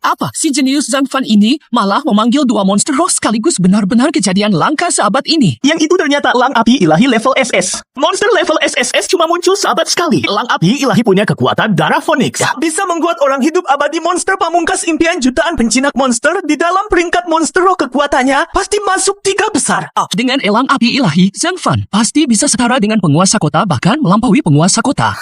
Apa si jenius Zhang Fan ini malah memanggil dua monster roh sekaligus, benar-benar kejadian langka sahabat ini. Yang itu ternyata elang api ilahi level SS. Monster level SSS cuma muncul sahabat sekali. Elang api ilahi punya kekuatan darah Phoenix. Bisa membuat orang hidup abadi monster pamungkas impian jutaan penjinak monster. Di dalam peringkat monster roh kekuatannya pasti masuk 3 besar. Dengan elang api ilahi, Zhang Fan pasti bisa setara dengan penguasa kota, bahkan melampaui penguasa kota.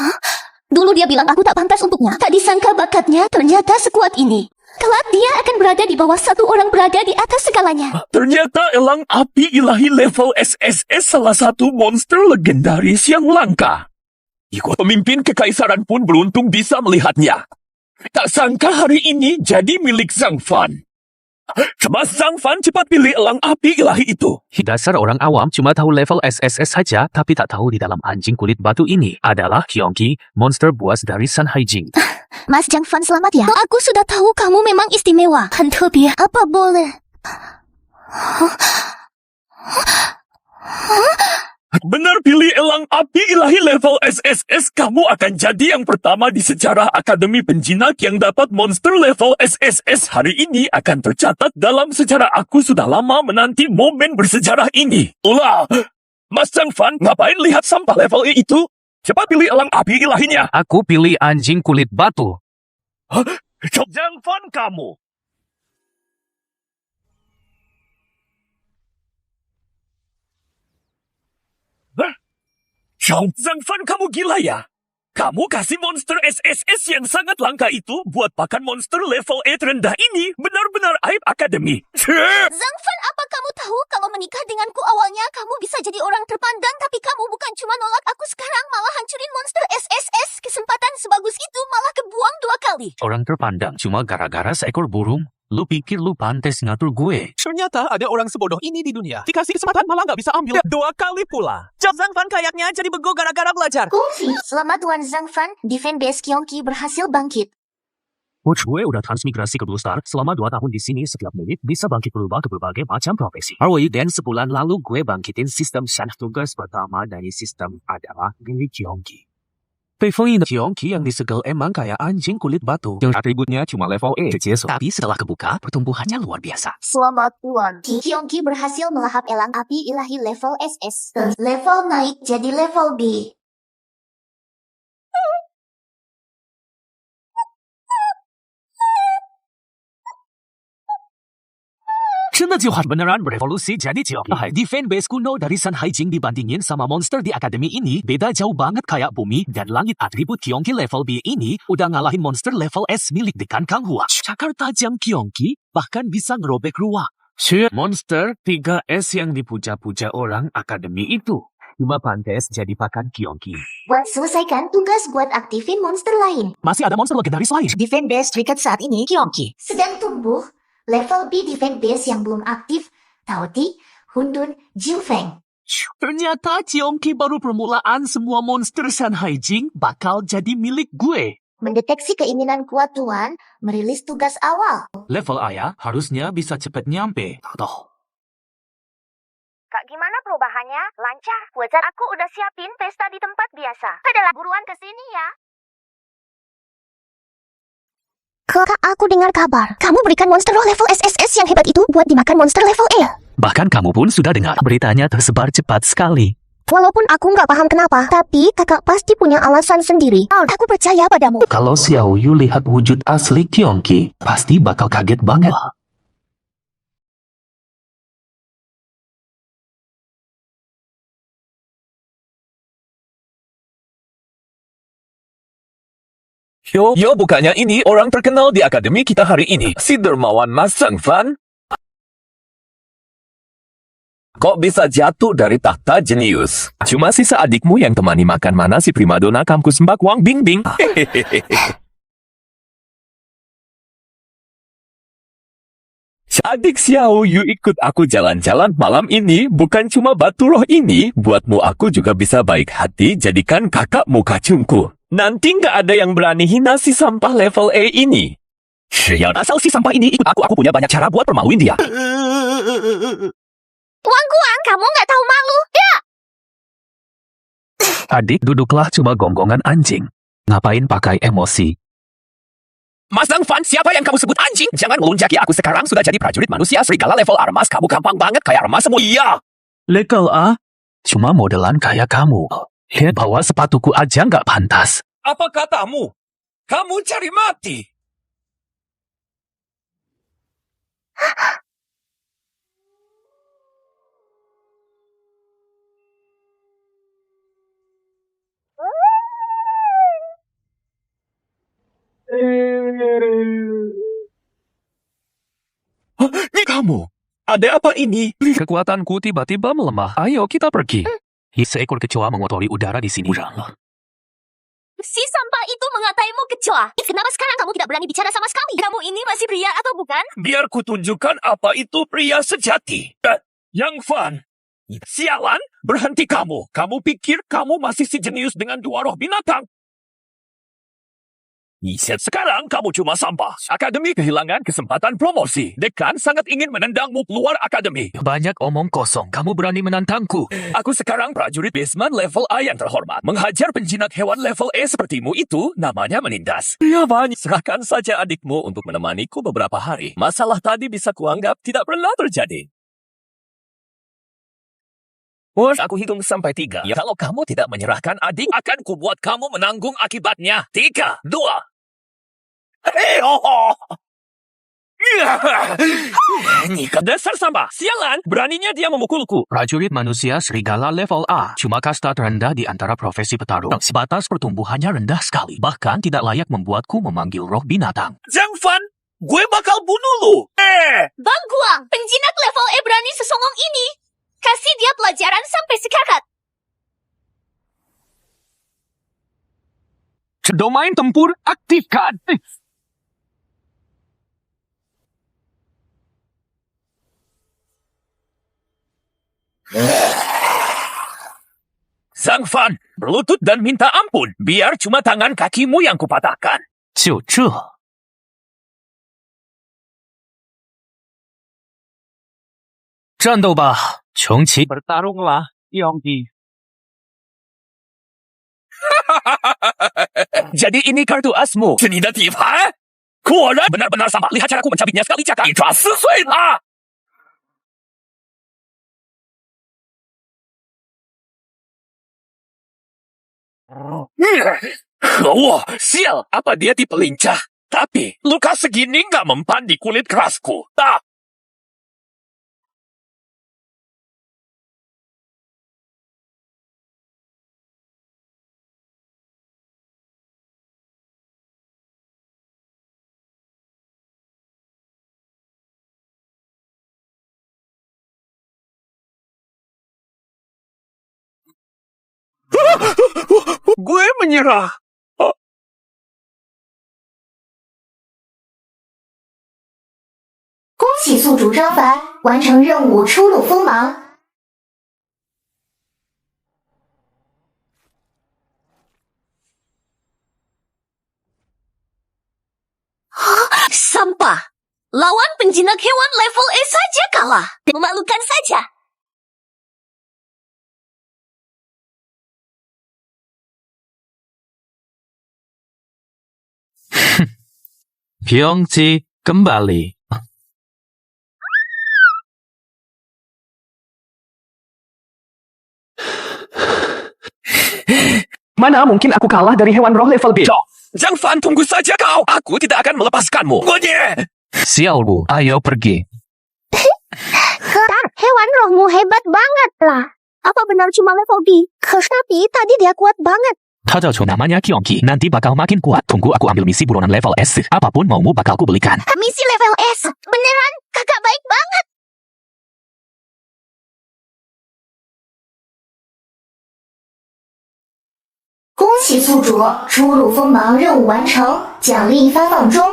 Dulu dia bilang aku tak pantas untuknya. Tak disangka bakatnya ternyata sekuat ini. Kelak dia akan berada di bawah satu orang berada di atas segalanya. Ternyata elang api ilahi level SSS salah satu monster legendaris yang langka. Ikut pemimpin kekaisaran pun beruntung bisa melihatnya. Tak sangka hari ini jadi milik Zhang Fan. Cemas Zhang Fan cepat pilih elang api ilahi itu. Dasar orang awam cuma tahu level SSS saja, tapi tak tahu di dalam anjing kulit batu ini adalah Kyongki, monster buas dari Sun Haijing. Mas Zhang Fan, selamat ya. Aku sudah tahu kamu memang istimewa. Hantobia, apa boleh? Benar pilih elang api ilahi level SSS, kamu akan jadi yang pertama di sejarah Akademi Penjinak yang dapat monster level SSS. Hari ini akan tercatat dalam sejarah. Aku sudah lama menanti momen bersejarah ini. Ulah, Mas Zhang Fan, ngapain lihat sampah level E itu? Cepat pilih elang api ilahinya. Aku pilih anjing kulit batu. Zhang Fan kamu. Zhang Fan, kamu gila ya? Kamu kasih monster SSS yang sangat langka itu buat pakan monster level E terendah ini. Benar-benar aib akademi. Zhang Fan, apa kamu tahu kalau menikah denganku awalnya kamu bisa jadi orang terpandang, tapi kamu bukan cuma nolak aku sekarang, malah hancurin monster SSS. Kesempatan sebagus itu malah kebuang 2 kali. Orang terpandang cuma gara-gara seekor burung. Lu pikir lu pantas ngatur gue? Ternyata ada orang sebodoh ini di dunia. Dikasih kesempatan malah nggak bisa ambil 2 kali pula. Zhang Fan kayaknya jadi bego gara-gara belajar. Selamat Tuan Zhang Fan, defense base Kyongki berhasil bangkit. Coach gue udah transmigrasi ke Blue Star. Selama 2 tahun di sini, setiap menit bisa bangkit berubah ke berbagai macam profesi. Dan sebulan lalu gue bangkitin sistem Shanf. Tugas pertama dari sistem adalah milik Kyongki. Pevoi Kyongki yang disegel emang kayak anjing kulit batu. Yang atributnya cuma level E. Tapi setelah kebuka, pertumbuhannya luar biasa. Selamat Tuan. Kyongki berhasil melahap elang api ilahi level SS. Level naik jadi level B. Beneran berevolusi jadi Kyongki. Defense base kuno dari Sun Haijing dibandingin sama monster di akademi ini beda jauh banget, kayak bumi dan langit. Atribut Kyongki level B ini udah ngalahin monster level S milik Dekan Kang Hua. Cakar tajam Kyongki bahkan bisa ngerobek ruang. Monster 3S yang dipuja-puja orang akademi itu cuma pantas jadi pakan Kyongki. Buat selesaikan tugas buat aktifin monster lain. Masih ada monster legendaris lain. Defense base terikat saat ini Kyongki sedang tumbuh. Level B defense base yang belum aktif, Taoti, Hundun, Jiufeng. Ternyata Kyongki baru permulaan, semua monster Sun Haijing bakal jadi milik gue. Mendeteksi keinginan kuat Tuan, merilis tugas awal. Level ayah harusnya bisa cepet nyampe. Kak, gimana perubahannya? Lancar. Wajar, aku udah siapin pesta di tempat biasa. Adalah buruan kesini ya. Kak, aku dengar kabar. Kamu berikan monster roh level SSS yang hebat itu buat dimakan monster level E. Bahkan kamu pun sudah dengar, beritanya tersebar cepat sekali. Walaupun aku nggak paham kenapa, tapi kakak pasti punya alasan sendiri. Aku percaya padamu. Kalau Xiao Yu lihat wujud asli Kyongki, pasti bakal kaget banget. Yo, bukannya ini orang terkenal di akademi kita hari ini, si dermawan Mas Zhang Fan? Kok bisa jatuh dari tahta jenius? Cuma sisa adikmu yang temani makan mana si primadona kampus Mbak Wang Bingbing. Adik Xiao Yu ikut aku jalan-jalan malam ini. Bukan cuma batu roh ini, buatmu aku juga bisa baik hati jadikan kakakmu kacungku. Nanti nggak ada yang berani hina si sampah level E ini. Yang asal si sampah ini ikut aku punya banyak cara buat permaluin dia. Guang, kamu nggak tahu malu? Ya! Adik, duduklah, cuma gonggongan anjing. Ngapain pakai emosi? Mas Zhangfan, siapa yang kamu sebut anjing? Jangan melunjaki aku sekarang sudah jadi prajurit manusia serigala level Armas. Kamu gampang banget kayak Armas semua. Iya. Legal A? Cuma modelan kayak kamu. Lihat bawa sepatuku aja nggak pantas. Apa katamu? Kamu cari mati. Kamu, ada apa ini? Kekuatanku tiba-tiba melemah. Ayo kita pergi. Seekor kecoa mengotori udara di sini. Si sampah itu mengataimu kecoa. Kenapa sekarang kamu tidak berani bicara sama sekali? Kamu ini masih pria atau bukan? Biar kutunjukkan apa itu pria sejati. Yang Fan. Sialan, berhenti kamu. Kamu pikir kamu masih sejenius dengan dua roh binatang? Sekarang kamu cuma sampah. Akademi kehilangan kesempatan promosi. Dekan sangat ingin menendangmu keluar akademi. Banyak omong kosong. Kamu berani menantangku. Aku sekarang prajurit basement level A yang terhormat. Menghajar penjinak hewan level E sepertimu itu namanya menindas. Ya, Van. Serahkan saja adikmu untuk menemaniku beberapa hari. Masalah tadi bisa kuanggap tidak pernah terjadi. Aku hitung sampai 3. Ya, kalau kamu tidak menyerahkan adik, akan kubuat kamu menanggung akibatnya. 3, 2. Nyika dasar sampah. Sialan, beraninya dia memukulku. Prajurit manusia serigala level A. Cuma kasta terendah di antara profesi petarung. Sebatas pertumbuhannya rendah sekali. Bahkan tidak layak membuatku memanggil roh binatang. Zhang Fan, gue bakal bunuh lu. Bang Guang, penjinak level E berani sesongong ini. Kasih dia pelajaran sampai sekarat. Domain tempur aktifkan. Zhang Fan, berlutut dan minta ampun. Biar cuma tangan kakimu yang kupatahkan. 就这。战斗吧，穷奇。Bertarunglah, Yongki. Jadi ini kartu asmu. Seni的底牌. Kuoran benar-benar sampah. Lihat caraku mencabiknya sekali cakap. 一抓撕碎它. Sial, apa dia tipe lincah? Tapi, luka segini nggak mempan di kulit kerasku. Tak. Gue menyerah. 恭喜宿主张凡完成任务，出入锋芒。Sampah. Lawan penjinak hewan level E saja kalah. Memalukan saja. Yongki kembali. Mana mungkin aku kalah dari hewan roh level B? Zhang Fan, tunggu saja kau. Aku tidak akan melepaskanmu. Sial Bu, ayo pergi. Kerak, hewan rohmu hebat banget lah. Apa benar cuma level B? Tapi tadi dia kuat banget. Namanya Yongki. Nanti bakal makin kuat. Tunggu aku ambil misi buronan level S. Apapun maumu bakal ku belikan. Misi level S. Beneran? Kakak baik banget. 恭喜宿主出入锋芒任务完成，奖励发放中。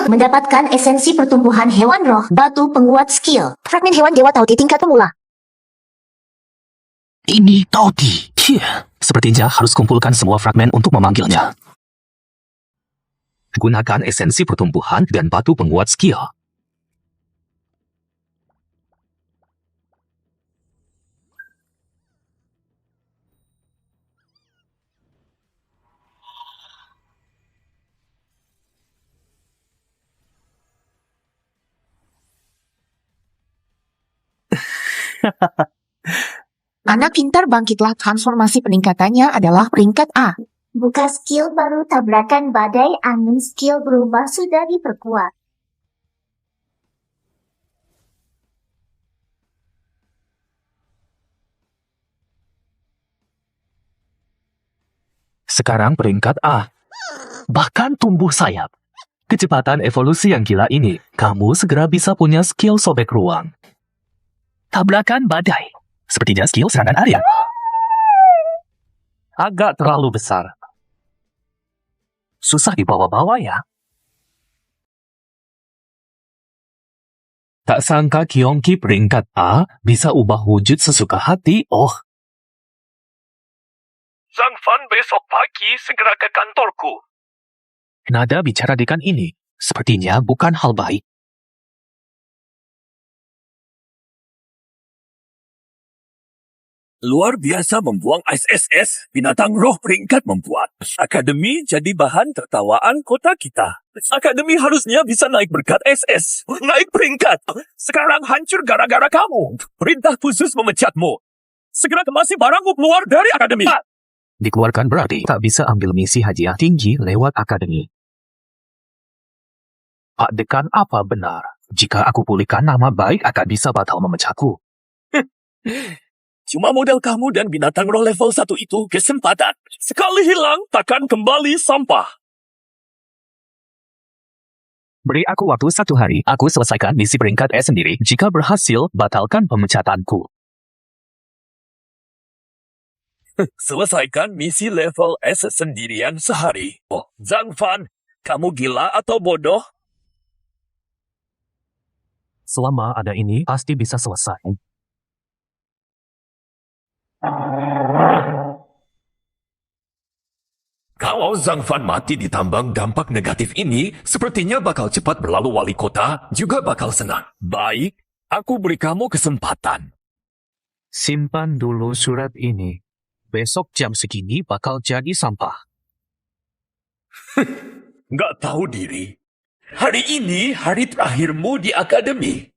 Mendapatkan esensi pertumbuhan hewan roh, batu penguat skill, fragmen hewan dewa taudi tingkat pemula. Ini taudi. Sepertinya harus kumpulkan semua fragmen untuk memanggilnya. Gunakan esensi pertumbuhan dan batu penguat skill. Anak pintar bangkitlah, transformasi peningkatannya adalah peringkat A. Buka skill baru tabrakan badai angin, skill berubah sudah diperkuat. Sekarang peringkat A. Bahkan tumbuh sayap. Kecepatan evolusi yang gila ini, kamu segera bisa punya skill sobek ruang. Tabrakan badai. Sepertinya skill serangan area. Agak terlalu besar. Susah dibawa-bawa ya. Tak sangka Kyongki peringkat A bisa ubah wujud sesuka hati. Oh, Zhang Fan besok pagi segera ke kantorku. nada bicara dekan ini sepertinya bukan hal baik. Luar biasa membuang SSS, binatang roh peringkat membuat. Akademi jadi bahan tertawaan kota kita. Akademi harusnya bisa naik berkat SS. Naik peringkat. Sekarang hancur gara-gara kamu. Perintah khusus memecatmu. Segera kemasi barangmu keluar dari akademi. Dikeluarkan berarti tak bisa ambil misi hadiah tinggi lewat akademi. Pak Dekan, apa benar? Jika aku pulihkan nama baik akan bisa batal memecahku. Cuma model kamu dan binatang roh level 1 itu kesempatan. Sekali hilang, takkan kembali sampah. Beri aku waktu 1 hari, aku selesaikan misi peringkat S sendiri. Jika berhasil, batalkan pemecatanku. Selesaikan misi level S sendirian sehari. Oh, Zhang Fan, kamu gila atau bodoh? Selama ada ini, pasti bisa selesai. Kalau Zhang Fan mati ditambang dampak negatif ini, sepertinya bakal cepat berlalu wali kota, juga bakal senang. Baik, aku beri kamu kesempatan. Simpan dulu surat ini. Besok jam segini bakal jadi sampah. Nggak tahu diri. Hari ini hari terakhirmu di akademi.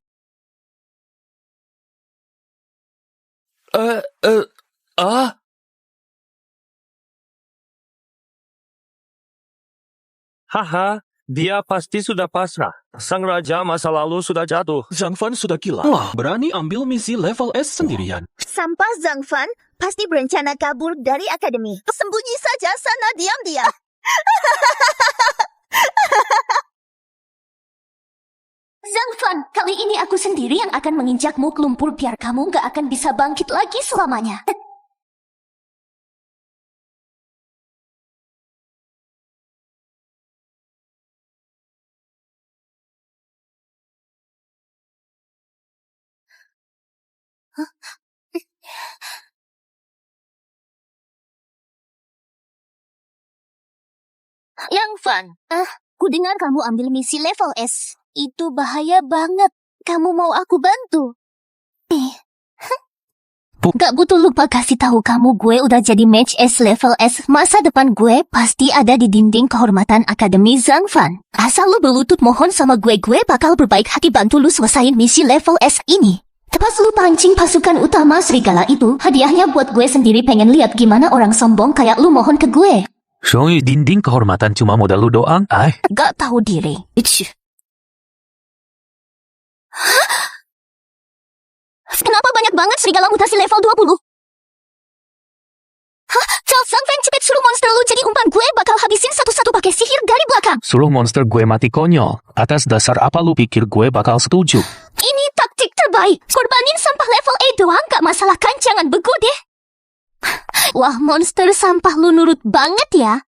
Haha, dia pasti sudah pasrah. Sang raja masa lalu sudah jatuh. Zhang Fan sudah gila. Wah, berani ambil misi level S sendirian. Sampah Zhang Fan pasti berencana kabur dari akademi. Sembunyi saja sana diam-diam. Zhang Fan, kali ini aku sendiri yang akan menginjakmu ke lumpur biar kamu gak akan bisa bangkit lagi selamanya. Yang Fan, ku dengar kamu ambil misi level S. Itu bahaya banget. Kamu mau aku bantu? Gak butuh lupa kasih tahu kamu gue udah jadi match S level S. Masa depan gue pasti ada di dinding kehormatan Akademi Zhang Fan. Asal lu berlutut mohon sama gue bakal berbaik hati bantu lu selesain misi level S ini. Tepas lu pancing pasukan utama serigala itu, hadiahnya buat gue sendiri pengen lihat gimana orang sombong kayak lu mohon ke gue. Soalnya dinding kehormatan cuma modal lu doang, Gak tahu diri. Kenapa banyak banget serigala mutasi level 20? Charles Zhang Fan, cepet suruh monster lu jadi umpan, gue bakal habisin satu-satu pakai sihir dari belakang. Suruh monster gue mati konyol. Atas dasar apa lu pikir gue bakal setuju? Ini taktik terbaik. Korbanin sampah level A doang gak masalah kan, jangan bego deh. Wah, monster sampah lu nurut banget ya.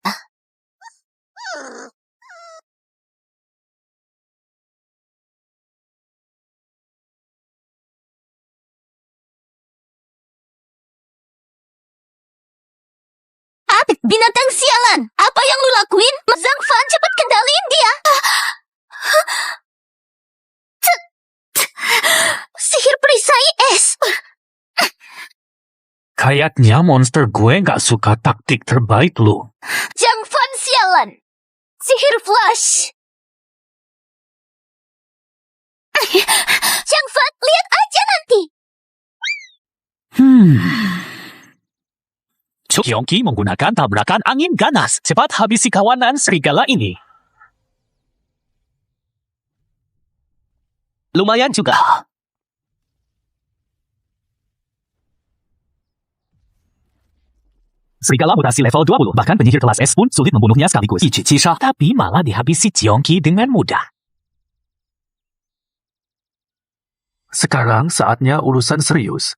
Binatang sialan, apa yang lu lakuin? Zhang Fan, cepet kendaliin dia. Sihir perisai es. Kayaknya monster gue gak suka taktik terbaik lu. Zhang Fan sialan. Sihir flash. Zhang Fan, lihat aja nanti. Kyongki menggunakan tabrakan angin ganas. Cepat habisi kawanan serigala ini. Lumayan juga. Serigala mutasi level 20, bahkan penyihir kelas S pun sulit membunuhnya sekaligus. Ichi-chisha, tapi malah dihabisi Kyongki dengan mudah. Sekarang saatnya urusan serius.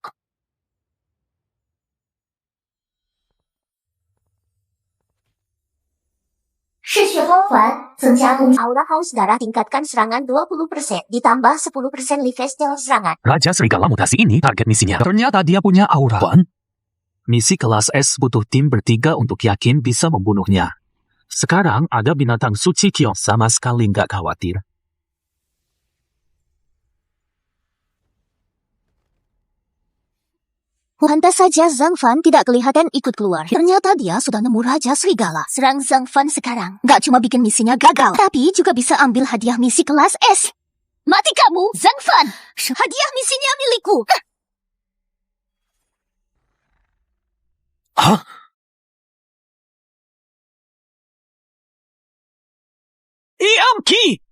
Shishue Huan, 增加攻 Aura Haus Darah tingkatkan serangan 20%, ditambah 10% lifesteal serangan. Raja serigala mutasi ini target misinya. Ternyata dia punya aura. Wan, misi kelas S butuh tim bertiga untuk yakin bisa membunuhnya. Sekarang ada binatang suci Kyong, sama sekali nggak khawatir. Pantas saja Zhang Fan tidak kelihatan ikut keluar. Ternyata dia sudah nemu Raja Serigala. Serang Zhang Fan sekarang. Gak cuma bikin misinya gagal, tapi juga bisa ambil hadiah misi kelas S. Mati kamu, Zhang Fan! Hadiah misinya milikku. Hah? Iamki!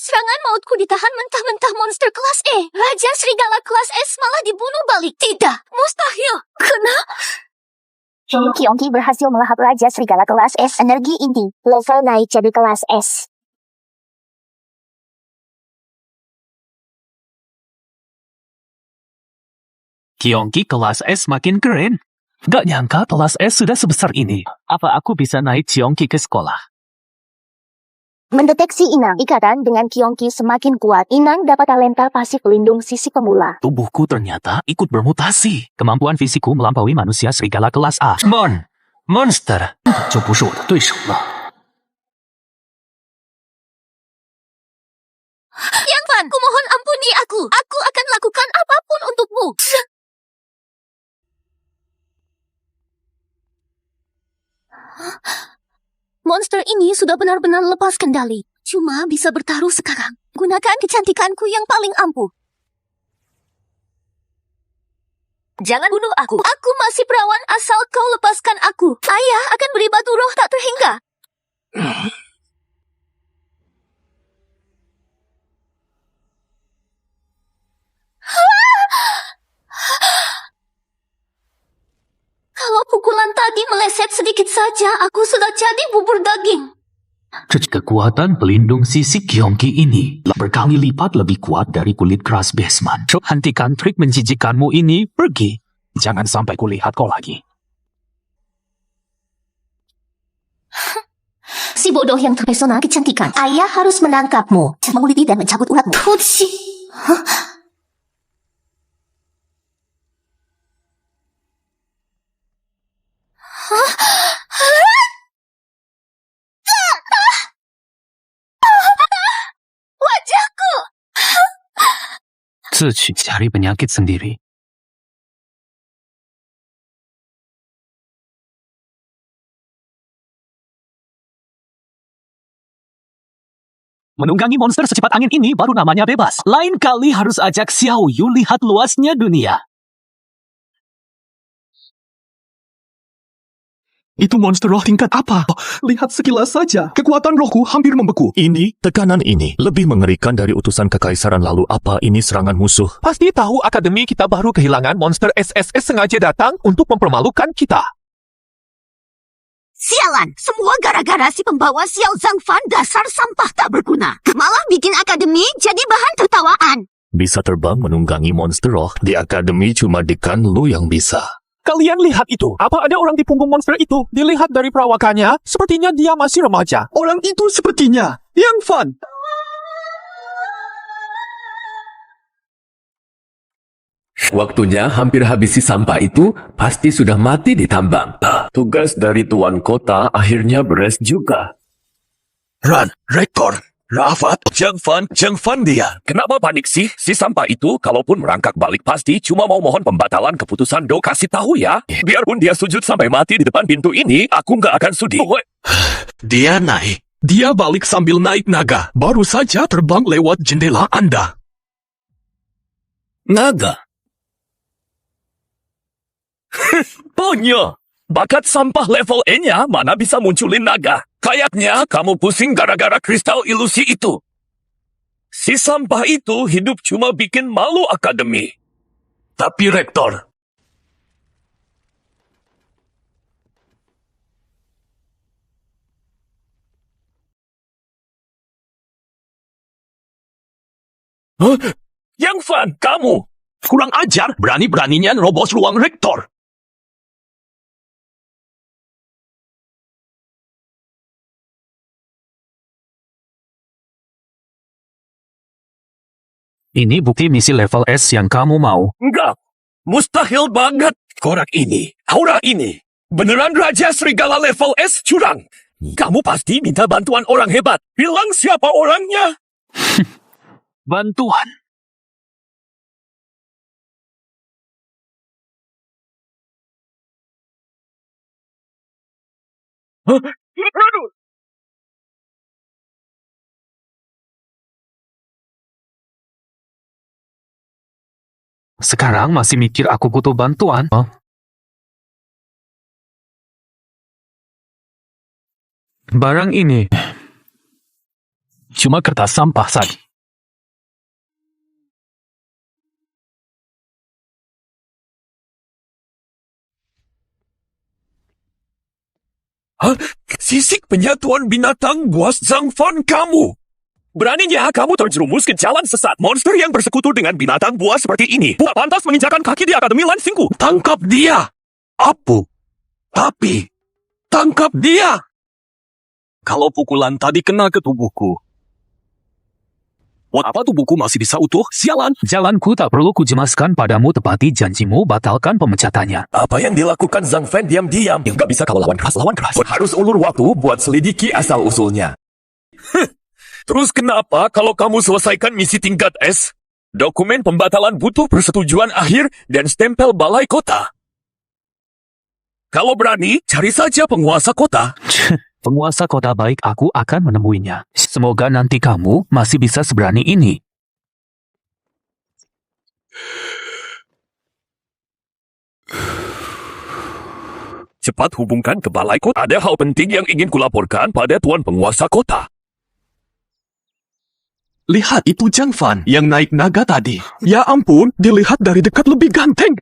Serangan mautku ditahan mentah-mentah monster kelas E. Raja Serigala kelas S malah dibunuh balik. Tidak, mustahil. Kyongki berhasil melahap Raja Serigala kelas S. Energi inti, level naik jadi kelas S. Kyongki kelas S makin keren. Gak nyangka kelas S sudah sebesar ini. Apa aku bisa naik Kyongki ke sekolah? Mendeteksi inang. Ikatan dengan Kyongki semakin kuat. Inang dapat talenta pasif pelindung sisi pemula. Tubuhku ternyata ikut bermutasi. Kemampuan fisikku melampaui manusia serigala kelas A. Monster 就不是我的对手了。 Yang Fan, kumohon ampuni aku. Aku akan lakukan apapun untukmu. Monster ini sudah benar-benar lepas kendali. Cuma bisa bertaruh sekarang. Gunakan kecantikanku yang paling ampuh. Jangan bunuh aku. Aku masih perawan asal kau lepaskan aku. Ayah akan beri batu roh tak terhingga. Kalau pukulan tadi meleset sedikit saja, aku sudah jadi bubur daging. Kekuatan pelindung sisi Kyongki ini berkali lipat lebih kuat dari kulit keras Basement. Hentikan trik menjijikkanmu ini, pergi. Jangan sampai kulihat kau lagi. Si bodoh yang terpesona kecantikan. Ayah harus menangkapmu, menguliti dan mencabut uratmu. Tutsi. Wajahku. 自取 cari penyakit sendiri. Menunggangi monster secepat angin ini baru namanya bebas. Lain kali harus ajak Xiao Yu lihat luasnya dunia. Itu monster roh tingkat apa? Lihat sekilas saja. Kekuatan rohku hampir membeku. Ini, tekanan ini, lebih mengerikan dari utusan kekaisaran lalu. Apa ini serangan musuh? Pasti tahu akademi kita baru kehilangan monster SSS sengaja datang untuk mempermalukan kita. Sialan, semua gara-gara si pembawa Xiao Zhang Fan dasar sampah tak berguna. Malah bikin akademi jadi bahan tertawaan. Bisa terbang menunggangi monster roh di akademi cuma Dekan lu yang bisa. Kalian lihat itu. Apa ada orang di punggung monster itu? Dilihat dari perawakannya, sepertinya dia masih remaja. Orang itu sepertinya Yang Fan. Waktunya hampir habisi sampah itu, pasti sudah mati di tambang. Tugas dari Tuan Kota akhirnya beres juga. Run, rektor, Rafat, Zhang Fan dia. Kenapa panik sih? Si sampah itu, kalaupun merangkak balik pasti cuma mau mohon pembatalan keputusan Do. Kasih tahu ya. Biarpun dia sujud sampai mati di depan pintu ini, aku nggak akan sudi. Dia naik. Dia balik sambil naik naga. Baru saja terbang lewat jendela Anda. Naga. Ponyo! Bakat sampah level E-nya mana bisa munculin naga? Kayaknya kamu pusing gara-gara kristal ilusi itu. Si sampah itu hidup cuma bikin malu akademi. Tapi Rektor, Yang Fan, kamu! kurang ajar, berani-beraninya nerobos ruang Rektor. Ini bukti misi level S yang kamu mau. Enggak! Mustahil banget korak ini, aura ini. Beneran Raja Serigala level S curang. Kamu pasti minta bantuan orang hebat. Bilang siapa orangnya. Bantuan. Sekarang masih mikir aku butuh bantuan? Barang ini cuma kertas sampah saja. Sisik penyatuan binatang buas Zhang Fan kamu. Beraninya kamu terjerumus ke jalan sesat. Monster yang bersekutu dengan binatang buas seperti ini bukan pantas menginjakan kaki di Akademi Lansingku. Tangkap dia. Apu. Tapi, tangkap dia. Kalau pukulan tadi kena ke tubuhku, apa tubuhku masih bisa utuh? Sialan. Jalanku tak perlu kujemaskan padamu, tepati janjimu, batalkan pemecatannya. Apa yang dilakukan Zhang Fan diam-diam? Gak bisa kalau lawan keras. Harus ulur waktu buat selidiki asal-usulnya. Terus kenapa kalau kamu selesaikan misi tingkat S, dokumen pembatalan butuh persetujuan akhir dan stempel balai kota? Kalau berani, cari saja penguasa kota. Penguasa kota baik, aku akan menemuinya. Semoga nanti kamu masih bisa seberani ini. Cepat hubungkan ke balai kota. Ada hal penting yang ingin kulaporkan pada tuan penguasa kota. Lihat itu Zhang Fan yang naik naga tadi. Ya ampun, dilihat dari dekat lebih ganteng.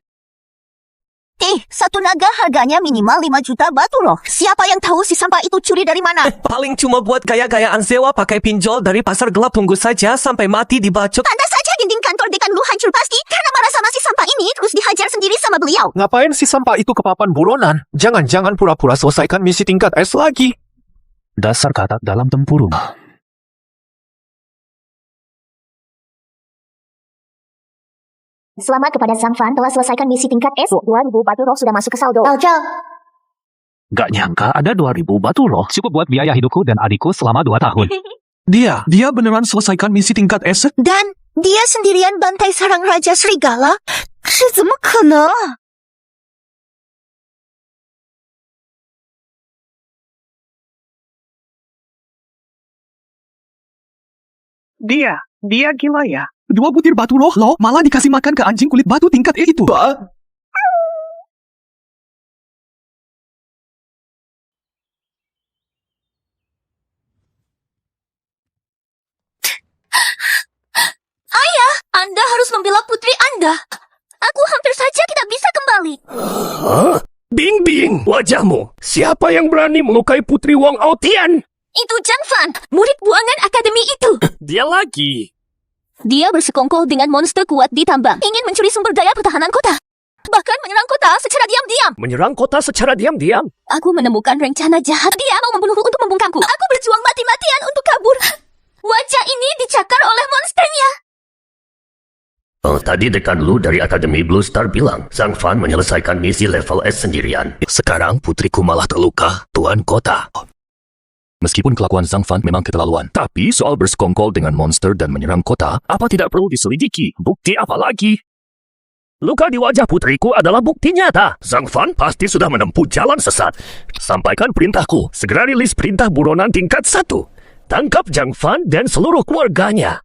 Satu naga harganya minimal 5 juta batu roh. Siapa yang tahu si sampah itu curi dari mana? Paling cuma buat gaya-gayaan sewa pakai pinjol dari pasar gelap, tunggu saja sampai mati dibacok. Tanda saja dinding kantor dekan lu hancur pasti karena marah sama si sampah ini terus dihajar sendiri sama beliau. Ngapain si sampah itu ke papan buronan? Jangan-jangan pura-pura selesaikan misi tingkat S lagi. Dasar katak dalam tempurung. Selamat kepada Zhang Fan telah selesaikan misi tingkat S. 2.000 batu roh sudah masuk ke saldo. Gak nyangka ada 2.000 batu roh. Cukup buat biaya hidupku dan adikku selama 2 tahun. Dia beneran selesaikan misi tingkat S? Dan dia sendirian bantai sarang Raja Serigala? 这怎么可能? Dia gila ya. 2 butir batu roh loh, malah dikasih makan ke anjing kulit batu tingkat E itu. Ayah, Anda harus membela putri Anda. Aku hampir saja tidak bisa kembali. Bing, wajahmu. Siapa yang berani melukai Putri Wang Aotian? Itu Zhang Fan, murid buangan akademi itu. Dia lagi. Dia bersekongkol dengan monster kuat di tambang, ingin mencuri sumber daya pertahanan kota. Bahkan menyerang kota secara diam-diam. Menyerang kota secara diam-diam. Aku menemukan rencana jahat. Dia mau membunuhku untuk membungkamku. Aku berjuang mati-matian untuk kabur. Wajah ini dicakar oleh monsternya. Tadi dekan lu dari Akademi Blue Star bilang Zhang Fan menyelesaikan misi level S sendirian. Sekarang putriku malah terluka, tuan kota. Meskipun kelakuan Zhang Fan memang keterlaluan, tapi soal bersekongkol dengan monster dan menyerang kota, apa tidak perlu diselidiki? Bukti apa lagi? Luka di wajah putriku adalah bukti nyata. Zhang Fan pasti sudah menempuh jalan sesat. Sampaikan perintahku. Segera rilis perintah buronan tingkat 1. Tangkap Zhang Fan dan seluruh keluarganya.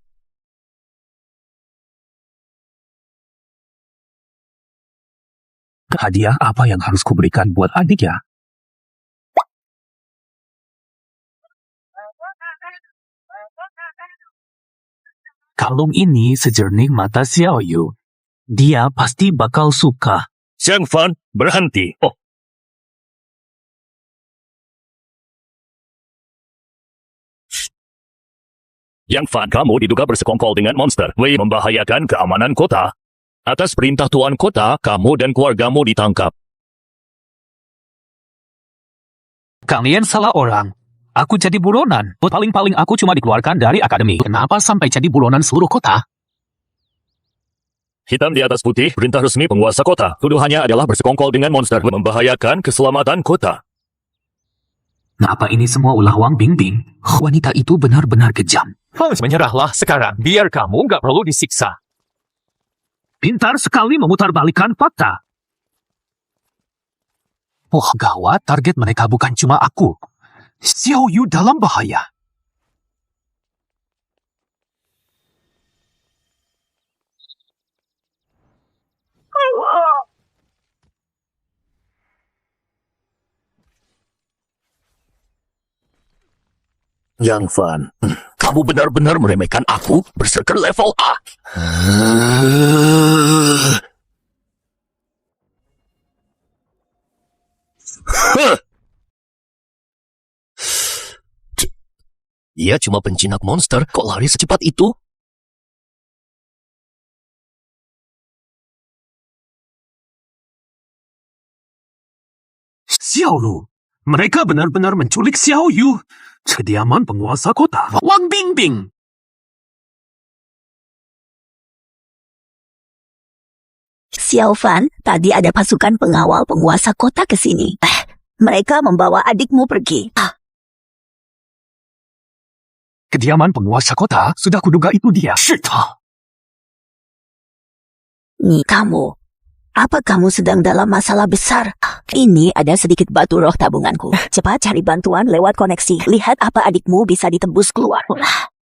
Hadiah apa yang harus kuberikan buat adik ya? Kalung ini sejernih mata Xiao Yu. Dia pasti bakal suka. Zhang Fan, berhenti. Oh, Yang Fan, kamu diduga bersekongkol dengan monster. Wei membahayakan keamanan kota. Atas perintah Tuan Kota, kamu dan keluargamu ditangkap. Kalian salah orang. Aku jadi buronan. Paling-paling aku cuma dikeluarkan dari akademi. Kenapa sampai jadi buronan seluruh kota? Hitam di atas putih, perintah resmi penguasa kota. Tuduhannya adalah bersekongkol dengan monster, membahayakan keselamatan kota. Kenapa ini semua ulah Wang Bingbing? Wanita itu benar-benar kejam. Menyerahlah sekarang, biar kamu nggak perlu disiksa. Pintar sekali memutarbalikkan fakta. Oh gawat, target mereka bukan cuma aku. Xiao Yu dalam bahaya. Zhang Fan, kamu benar-benar meremehkan aku berserker level A. Dia cuma penjinak monster, kok lari secepat itu? Xiao Lu, mereka benar-benar menculik Xiao Yu. Kediaman penguasa kota, Wang Bingbing. Xiao Fan, tadi ada pasukan pengawal penguasa kota ke sini. Mereka membawa adikmu pergi. Kediaman penguasa kota, sudah kuduga itu dia. Shita. Nih kamu, apa kamu sedang dalam masalah besar? Ini ada sedikit batu roh tabunganku. Cepat cari bantuan lewat koneksi. Lihat apa adikmu bisa ditebus keluar.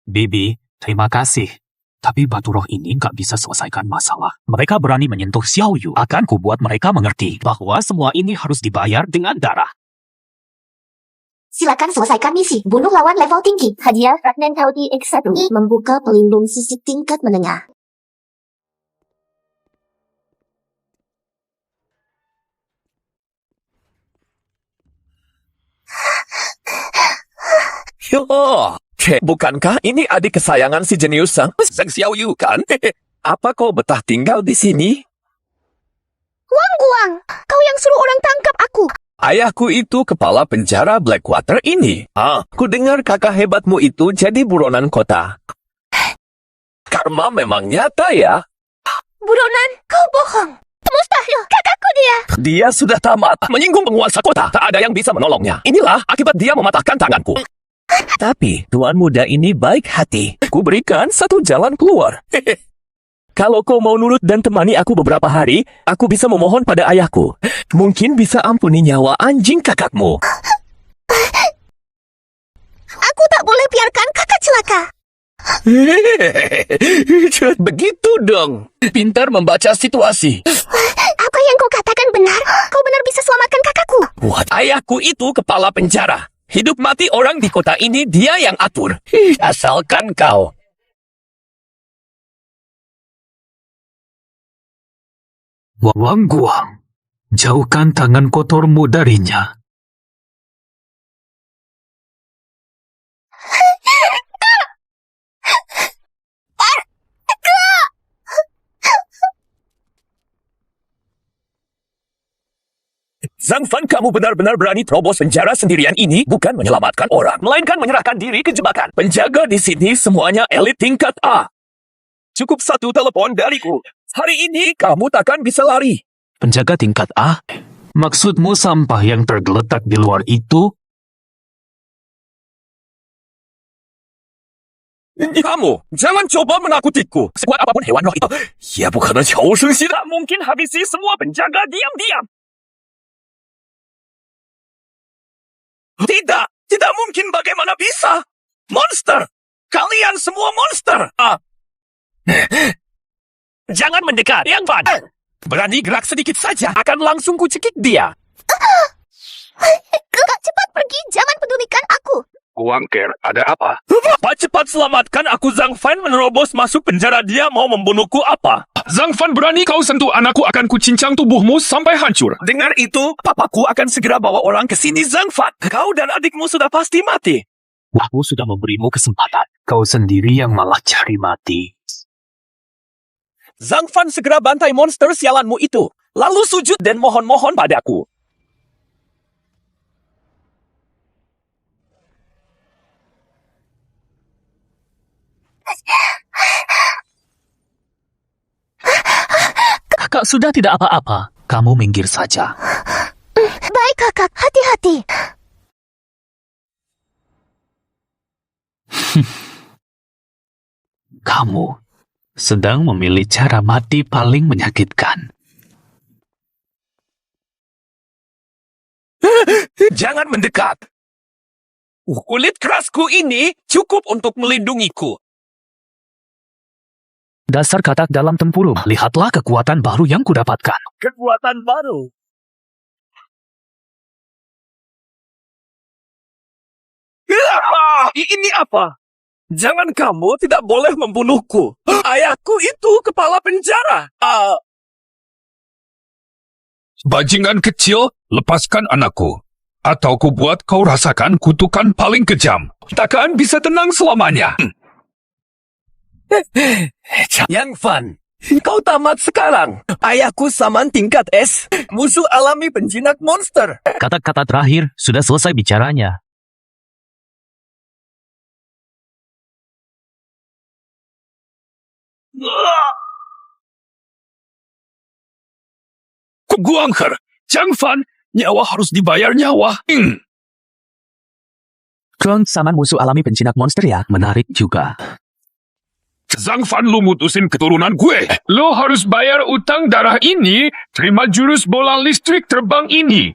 Bibi, terima kasih. Tapi batu roh ini nggak bisa selesaikan masalah. Mereka berani menyentuh Xiao Yu. Akan kubuat mereka mengerti bahwa semua ini harus dibayar dengan darah. Silakan selesaikan misi. Bunuh lawan level tinggi. Hadiah fragmen Taudi X1. Membuka pelindung sisi tingkat menengah. Yo, bukankah ini adik kesayangan si jenius Sang Xiao Yu kan? Apa kau betah tinggal di sini? Wang Guang, kau yang suruh orang tangkap aku. Ayahku itu kepala penjara Blackwater ini. Ku dengar kakak hebatmu itu jadi buronan kota. Karma memang nyata ya. Buronan, kau bohong. Mustahil, kakakku dia. Dia sudah tamat menyinggung penguasa kota. Tak ada yang bisa menolongnya. Inilah akibat dia mematahkan tanganku. Tapi tuan muda ini baik hati. Ku berikan satu jalan keluar. Kalau kau mau nurut dan temani aku beberapa hari, aku bisa memohon pada ayahku. Mungkin bisa ampuni nyawa anjing kakakmu. Aku tak boleh biarkan kakak celaka. Begitu dong. Pintar membaca situasi. Apa yang kau katakan benar? Kau benar bisa selamatkan kakakku. Buat ayahku itu kepala penjara. Hidup mati orang di kota ini dia yang atur. Asalkan kau. Wang Guang, jauhkan tangan kotormu darinya. Zhang Fan, kamu benar-benar berani terobos penjara sendirian ini, bukan menyelamatkan orang, melainkan menyerahkan diri ke jebakan. Penjaga di sini semuanya elit tingkat A. Cukup satu telepon dariku. Hari ini kamu takkan bisa lari. Penjaga tingkat A? Maksudmu sampah yang tergeletak di luar itu Kamu, jangan coba menakutiku. Sekuat apapun hewan roh itu, ia bukan tidak mungkin habisi semua penjaga diam-diam. Tidak mungkin, bagaimana bisa? Monster! Kalian semua monster! Jangan mendekat, Yang Fan. Berani gerak sedikit saja, akan langsung kucekik dia. Kak, cepat pergi. Jangan pedulikan aku. Wangker, ada apa? Cepat selamatkan aku. Zhang Fan menerobos masuk penjara. Dia mau membunuhku apa? Zhang Fan, berani kau sentuh anakku, akan kucincang tubuhmu sampai hancur. Dengar itu, papaku akan segera bawa orang ke sini. Zhang Fan, kau dan adikmu sudah pasti mati. Aku sudah memberimu kesempatan. Kau sendiri yang malah cari mati. Zhang Fan, segera bantai monster sialanmu itu. Lalu sujud dan mohon-mohon padaku. Kakak sudah tidak apa-apa. Kamu minggir saja. Baik, kakak. Hati-hati. Kamu sedang memilih cara mati paling menyakitkan. Jangan mendekat. Kulit kerasku ini cukup untuk melindungiku. Dasar katak dalam tempurung. Lihatlah kekuatan baru yang kudapatkan. Kekuatan baru. Ini apa? Jangan, kamu tidak boleh membunuhku. Ayahku itu kepala penjara. Bajingan kecil, lepaskan anakku. Atau ku buat kau rasakan kutukan paling kejam. Takkan bisa tenang selamanya. Yang Fan, kau tamat sekarang. Ayahku Saman tingkat S, musuh alami penjinak monster. Kata-kata terakhir sudah selesai bicaranya. Guangher, Zhang Fan, nyawa harus dibayar nyawa. Krong Saman musuh alami penjinak monster ya? Menarik juga. Zhang Fan, lu mutusin keturunan gue. Lo harus bayar utang darah ini, terima jurus bola listrik terbang ini.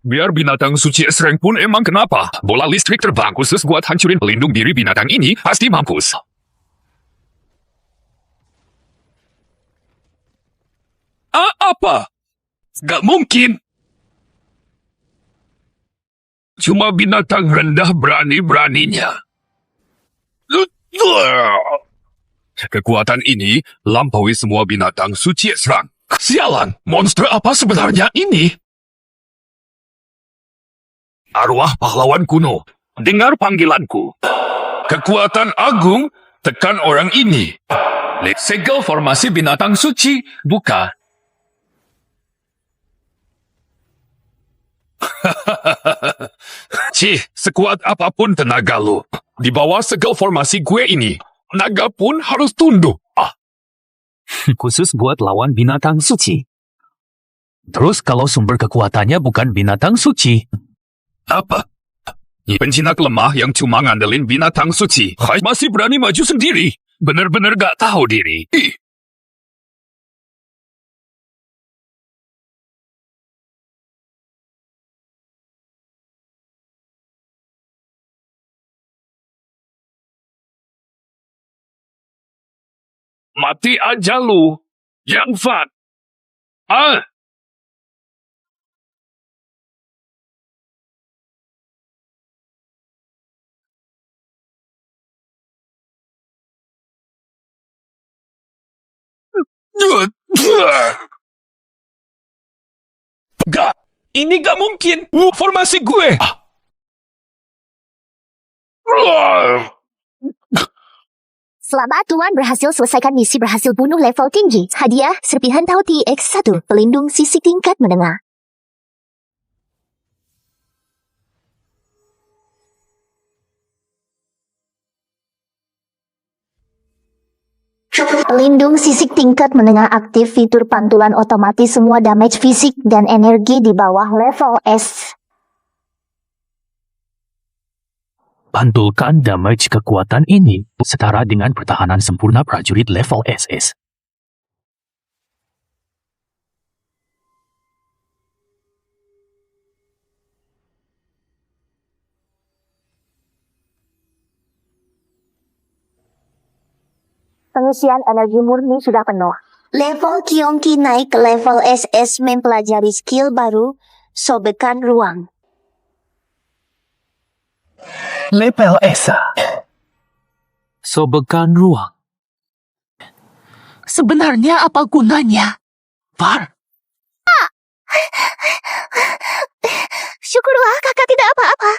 Biar binatang suci S-Rank pun emang kenapa? Bola listrik terbang khusus buat hancurin pelindung diri binatang ini pasti mampus. Apa? Gak mungkin. Cuma binatang rendah berani-beraninya. Kekuatan ini lampaui semua binatang suci serang. Sialan, monster apa sebenarnya ini? Arwah pahlawan kuno, dengar panggilanku. Kekuatan agung, tekan orang ini. Segel formasi binatang suci, buka. Cih, sekuat apapun tenaga lu. Di bawah segel formasi gue ini, naga pun harus tunduk. Khusus buat lawan binatang suci. Terus kalau sumber kekuatannya bukan binatang suci? Apa? Penjinak lemah yang cuma ngandelin binatang suci. Masih berani maju sendiri. Bener-bener gak tahu diri. Mati aja lu, Yang Fan. Gak, ini gak mungkin. Formasi gue. Selamat Tuan berhasil selesaikan misi berhasil bunuh level tinggi. Hadiah, serpihan tahu TX1, pelindung sisi tingkat menengah. Pelindung sisik tingkat menengah aktif fitur pantulan otomatis semua damage fisik dan energi di bawah level S. Pantulkan damage kekuatan ini setara dengan pertahanan sempurna prajurit level SS. Pengisian energi murni sudah penuh. Level Kyongki naik ke level SS mempelajari skill baru, sobekan ruang. Level Esa. Sobekan ruang. Sebenarnya apa gunanya? Var, Syukurlah kakak tidak apa-apa.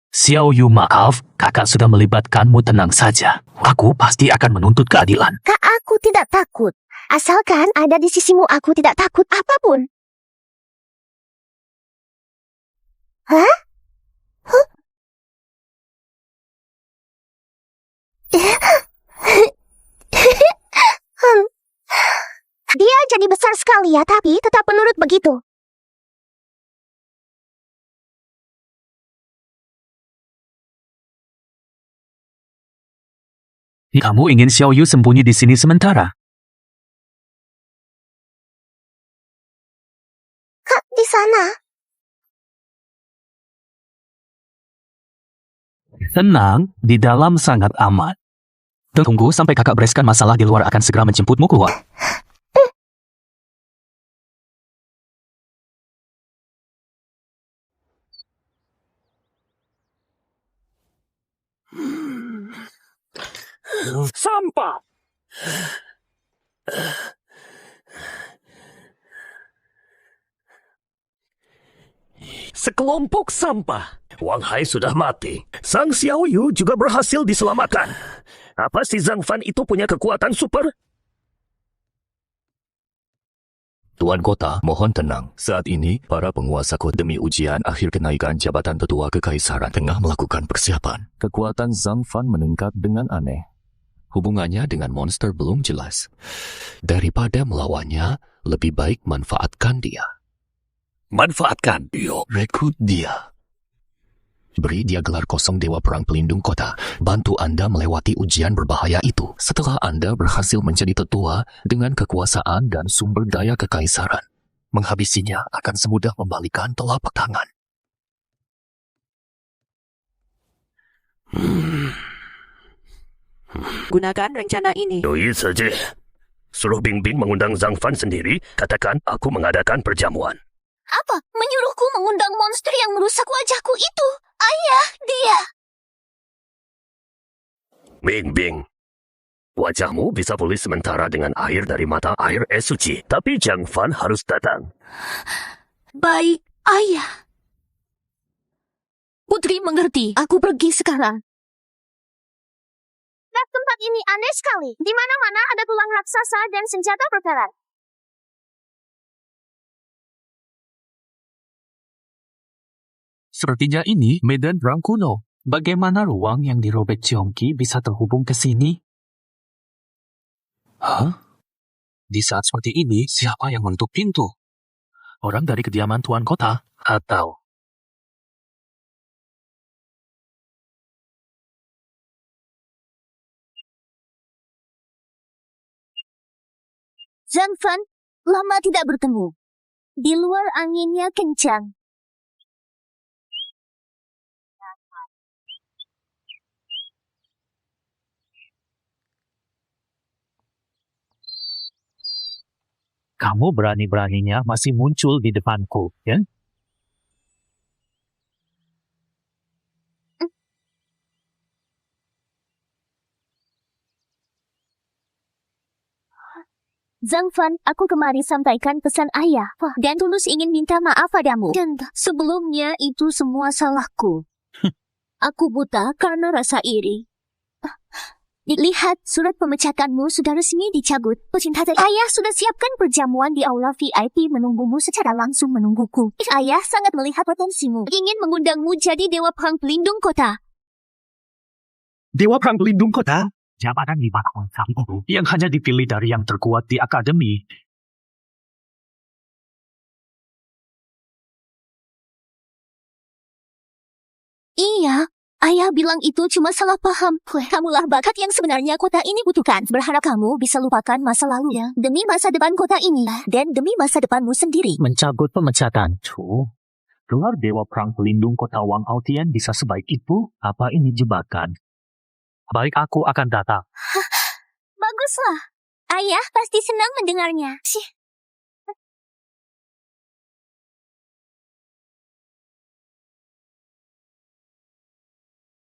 Xiao Yu maaf, kakak sudah melibatkanmu, tenang saja. Aku pasti akan menuntut keadilan. Kak, aku tidak takut. Asalkan ada di sisimu, aku tidak takut apapun. Hah? Huh? Dia jadi besar sekali ya, tapi tetap menurut begitu. Kamu ingin Xiao Yu sembunyi di sini sementara? Kak, di sana. Tenang, di dalam sangat aman. Tunggu sampai kakak bereskan masalah di luar, akan segera menjemputmu keluar. Sampah! Sekelompok sampah. Wang Hai sudah mati. Sang Xiao Yu juga berhasil diselamatkan. Apa si Zhang Fan itu punya kekuatan super? Tuan Kota, mohon tenang. Saat ini, para penguasa kota demi ujian akhir kenaikan jabatan tetua kekaisaran tengah melakukan persiapan. Kekuatan Zhang Fan meningkat dengan aneh. Hubungannya dengan monster belum jelas. Daripada melawannya, lebih baik manfaatkan dia. Manfaatkan. Yo, rekrut dia. Beri dia gelar kosong Dewa Perang Pelindung Kota. Bantu Anda melewati ujian berbahaya itu. Setelah Anda berhasil menjadi tetua dengan kekuasaan dan sumber daya kekaisaran, menghabisinya akan semudah membalikan telapak tangan. Gunakan rencana ini. Doi saja. Suruh Bing Bing mengundang Zhang Fan sendiri. Katakan aku mengadakan perjamuan. Apa? Menyuruhku mengundang monster yang merusak wajahku itu? Ayah, dia. Bing Bing. Wajahmu bisa pulih sementara dengan air dari mata air es suci. Tapi Zhang Fan harus datang. Baik, ayah. Putri mengerti. Aku pergi sekarang. Tempat ini aneh sekali. Di mana-mana ada tulang raksasa dan senjata berkarat. Sepertinya ini medan perang kuno. Bagaimana ruang yang dirobek Cheongqi bisa terhubung ke sini? Hah? Di saat seperti ini, siapa yang menutup pintu? Orang dari kediaman Tuan Kota? Atau... Zhang Fan, lama tidak bertemu. Di luar anginnya kencang. Kamu berani-beraninya masih muncul di depanku, ya? Zhang Fan, aku kemari sampaikan pesan ayah. Dan tulus ingin minta maaf padamu. Dan sebelumnya itu semua salahku. Aku buta karena rasa iri. Lihat, surat pemecahkanmu sudah resmi dicabut. Pecinta ayah sudah siapkan perjamuan di aula VIP menunggumu secara langsung menungguku. Ayah sangat melihat potensimu. Ingin mengundangmu jadi Dewa Perang Pelindung Kota. Dewa Perang Pelindung Kota? Jabatan 5 tahun kali itu yang hanya dipilih dari yang terkuat di akademi. Iya, ayah bilang itu cuma salah paham. Kamulah bakat yang sebenarnya kota ini butuhkan. Berharap kamu bisa lupakan masa lalu ya, demi masa depan kota ini dan demi masa depanmu sendiri. Mencabut pemecatan, Chu. Gelar Dewa Perang Pelindung Kota Wang Aotian bisa sebaik itu? Apa ini jebakan? Baik, aku akan datang. Baguslah. Ayah pasti senang mendengarnya.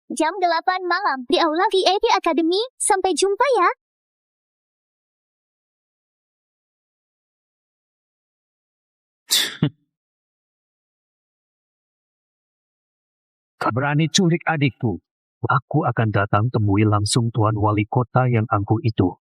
Jam 8 malam di Aula VIP Academy. Sampai jumpa ya. Kau berani culik adikku. Aku akan datang temui langsung Tuan Wali Kota yang angkuh itu.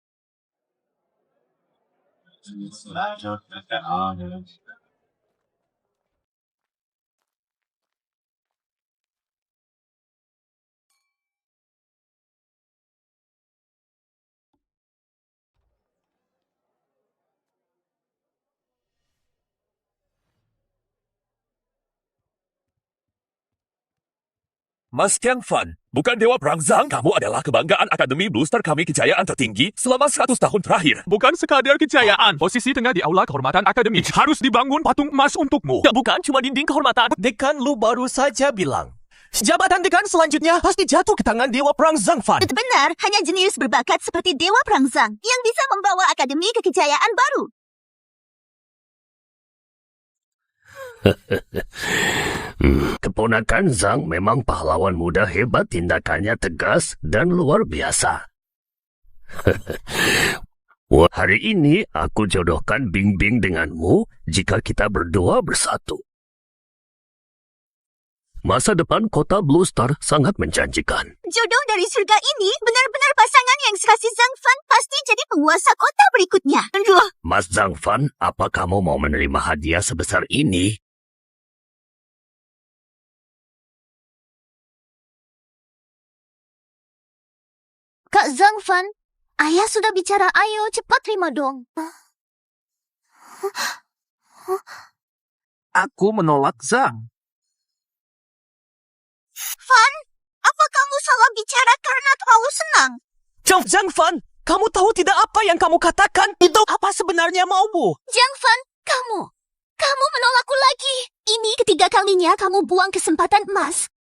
Mas Tiang Fan, bukan Dewa Perang Zhang, kamu adalah kebanggaan Akademi Blue Star kami, kejayaan tertinggi selama 100 tahun terakhir. Bukan sekadar kejayaan, posisi tengah di aula kehormatan akademi. Harus dibangun patung emas untukmu. Bukan cuma dinding kehormatan. Dekan lu baru saja bilang. Jabatan dekan selanjutnya pasti jatuh ke tangan Dewa Perang Zhang Fan. Benar, hanya jenius berbakat seperti Dewa Perang Zhang yang bisa membawa akademi ke kejayaan baru. Keponakan Zhang memang pahlawan muda hebat, tindakannya tegas dan luar biasa. Wah, hari ini aku jodohkan Bing Bing denganmu jika kita berdua bersatu. Masa depan kota Blue Star sangat menjanjikan. Jodoh dari surga ini benar-benar pasangan yang serasi Zhang Fan pasti jadi penguasa kota berikutnya. Mas Zhang Fan, apa kamu mau menerima hadiah sebesar ini? Kak Zhang Fan, ayah sudah bicara, ayo cepat terima dong. Aku menolak Zhang. Fan, apa kamu salah bicara karena terlalu senang? Zhang Fan, kamu tahu tidak apa yang kamu katakan? Itu apa sebenarnya maumu? Zhang Fan, kamu menolakku lagi. Ini ketiga kalinya kamu buang kesempatan emas.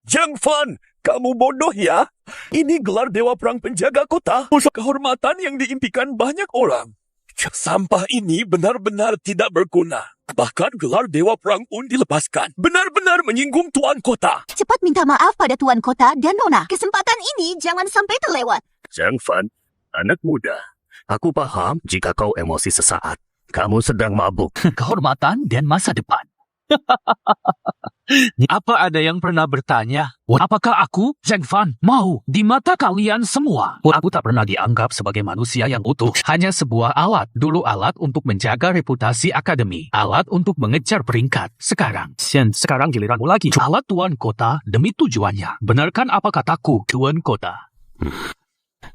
Zhang Fan, kamu bodoh ya? Ini gelar Dewa Perang Penjaga Kota, musuh kehormatan yang diimpikan banyak orang. Sampah ini benar-benar tidak berguna. Bahkan gelar Dewa Perang pun dilepaskan. Benar-benar menyinggung Tuan Kota. Cepat minta maaf pada Tuan Kota dan Nona. Kesempatan ini jangan sampai terlewat. Zhang Fan, anak muda, aku paham jika kau emosi sesaat. Kamu sedang mabuk. Kehormatan dan masa depan. Apa ada yang pernah bertanya? Apakah aku, Zhang Fan, mau di mata kalian semua? Aku tak pernah dianggap sebagai manusia yang utuh. Hanya sebuah alat. Dulu alat untuk menjaga reputasi akademi. Alat untuk mengejar peringkat. Sekarang giliranmu lagi. Alat Tuan Kota demi tujuannya. Benarkan apa kataku, Tuan Kota?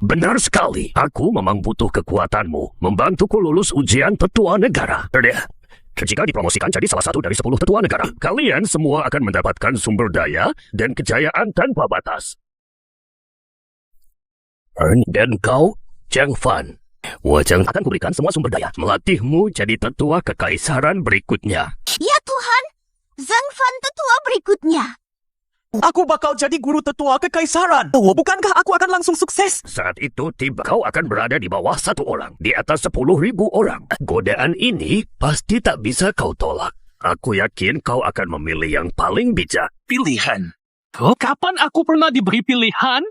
Benar sekali. Aku memang butuh kekuatanmu. Membantuku lulus ujian tetua negara. Jika dipromosikan jadi salah satu dari 10 tetua negara, kalian semua akan mendapatkan sumber daya dan kejayaan tanpa batas. Dan kau, Zhang Fan, Wajang akan kuberikan semua sumber daya, melatihmu jadi tetua kekaisaran berikutnya. Ya Tuhan, Zhang Fan tetua berikutnya. Aku bakal jadi guru tetua kekaisaran. Bukankah aku akan langsung sukses? Saat itu tiba kau akan berada di bawah 1 orang, di atas 10.000 orang. Godaan ini pasti tak bisa kau tolak. Aku yakin kau akan memilih yang paling bijak. Pilihan? Kapan aku pernah diberi pilihan?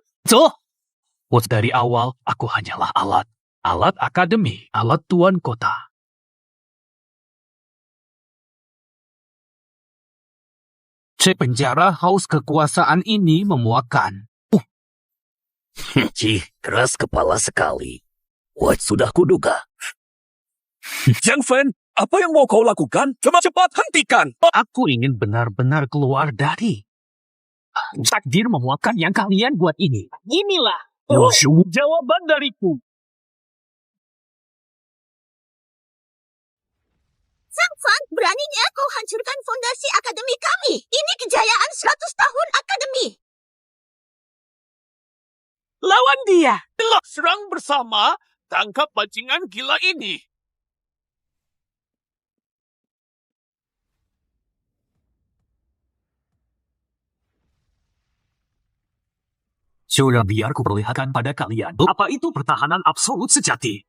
Dari awal, aku hanyalah alat. Alat akademi, alat Tuan Kota. Penjara haus kekuasaan ini memuakkan. Keras kepala sekali. Sudah kuduga. Zhang Fan, apa yang mau kau lakukan? Cepat hentikan. Aku ingin benar-benar keluar dari. Takdir memuakkan yang kalian buat ini. Inilah Jawaban dariku. Sang Fan, beraninya kau hancurkan fondasi akademi kami. Ini kejayaan 100 tahun akademi. Lawan dia. Serang bersama. Tangkap bajingan gila ini. Biar ku perlihatkan pada kalian apa itu pertahanan absolut sejati.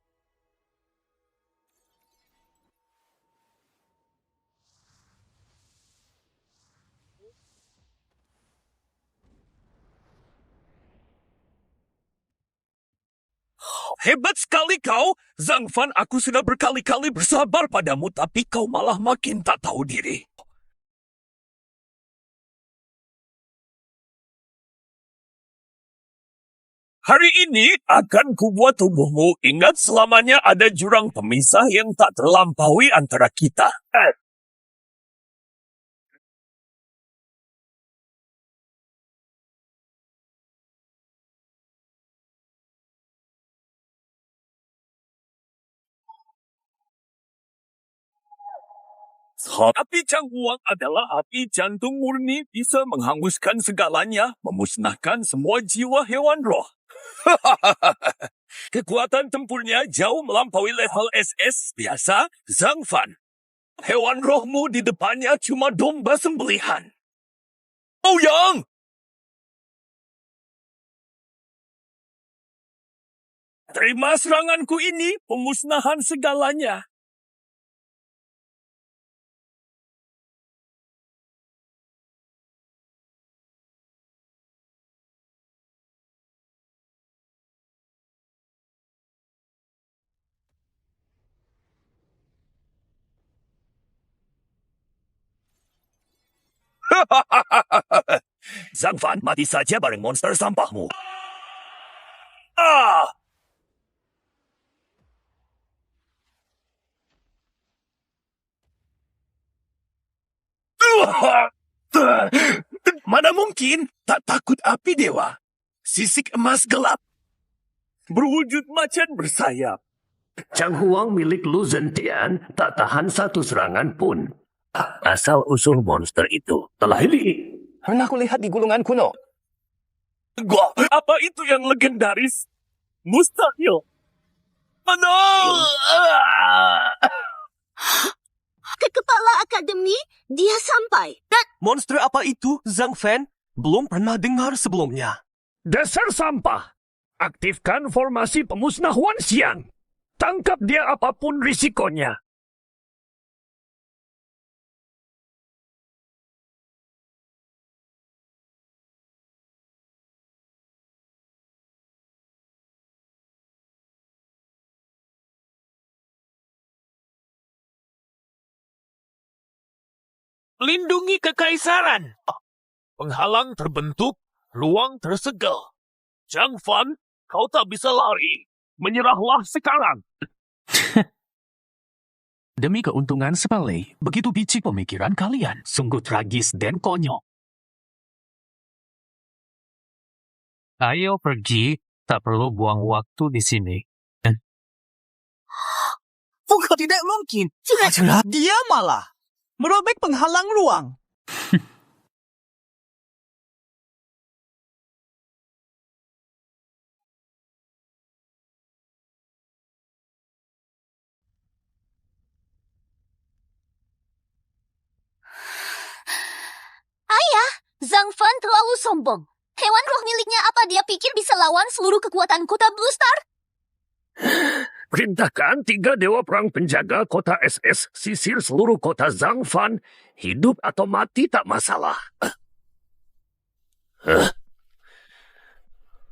Hebat sekali kau. Zhang Fan, aku sudah berkali-kali bersabar padamu, tapi kau malah makin tak tahu diri. Hari ini akan kubuat tubuhmu ingat selamanya ada jurang pemisah yang tak terlampaui antara kita. Api Changhuang adalah api jantung murni, bisa menghanguskan segalanya, memusnahkan semua jiwa hewan roh. Kekuatan tempurnya jauh melampaui level SS biasa, Zhang Fan. Hewan rohmu di depannya cuma domba sembelihan. Oh Yang! Terima seranganku ini, pemusnahan segalanya. Zhang Fan, mati saja bareng monster sampahmu. Ah! Mana mungkin? Tak takut api dewa. Sisik emas gelap. Berwujud macan bersayap. Changhuang milik Lu Zhentian tak tahan satu serangan pun. Asal-usul monster itu telah ini. Pernah kulihat di gulungan kuno. Gua, apa itu yang legendaris? Mustahil. Mana? Ke kepala akademi, dia sampai. Dan Monster apa itu, Zhang Fan? Belum pernah dengar sebelumnya. Dasar sampah. Aktifkan formasi pemusnah Wan Xiang. Tangkap dia apapun risikonya. Lindungi kekaisaran. Penghalang terbentuk, ruang tersegel. Zhang Fan, kau tak bisa lari. Menyerahlah sekarang. Demi keuntungan sepele, begitu bicik pemikiran kalian. Sungguh tragis dan konyol. Ayo pergi, tak perlu buang waktu di sini. Bukan tidak mungkin. Cerah dia malah merobek penghalang ruang. Ayah, Zhang Fan terlalu sombong. Hewan roh miliknya apa dia pikir bisa lawan seluruh kekuatan kota Blue Star? Perintahkan 3 dewa perang penjaga kota SS sisir seluruh kota Zhang Fan. Hidup atau mati tak masalah.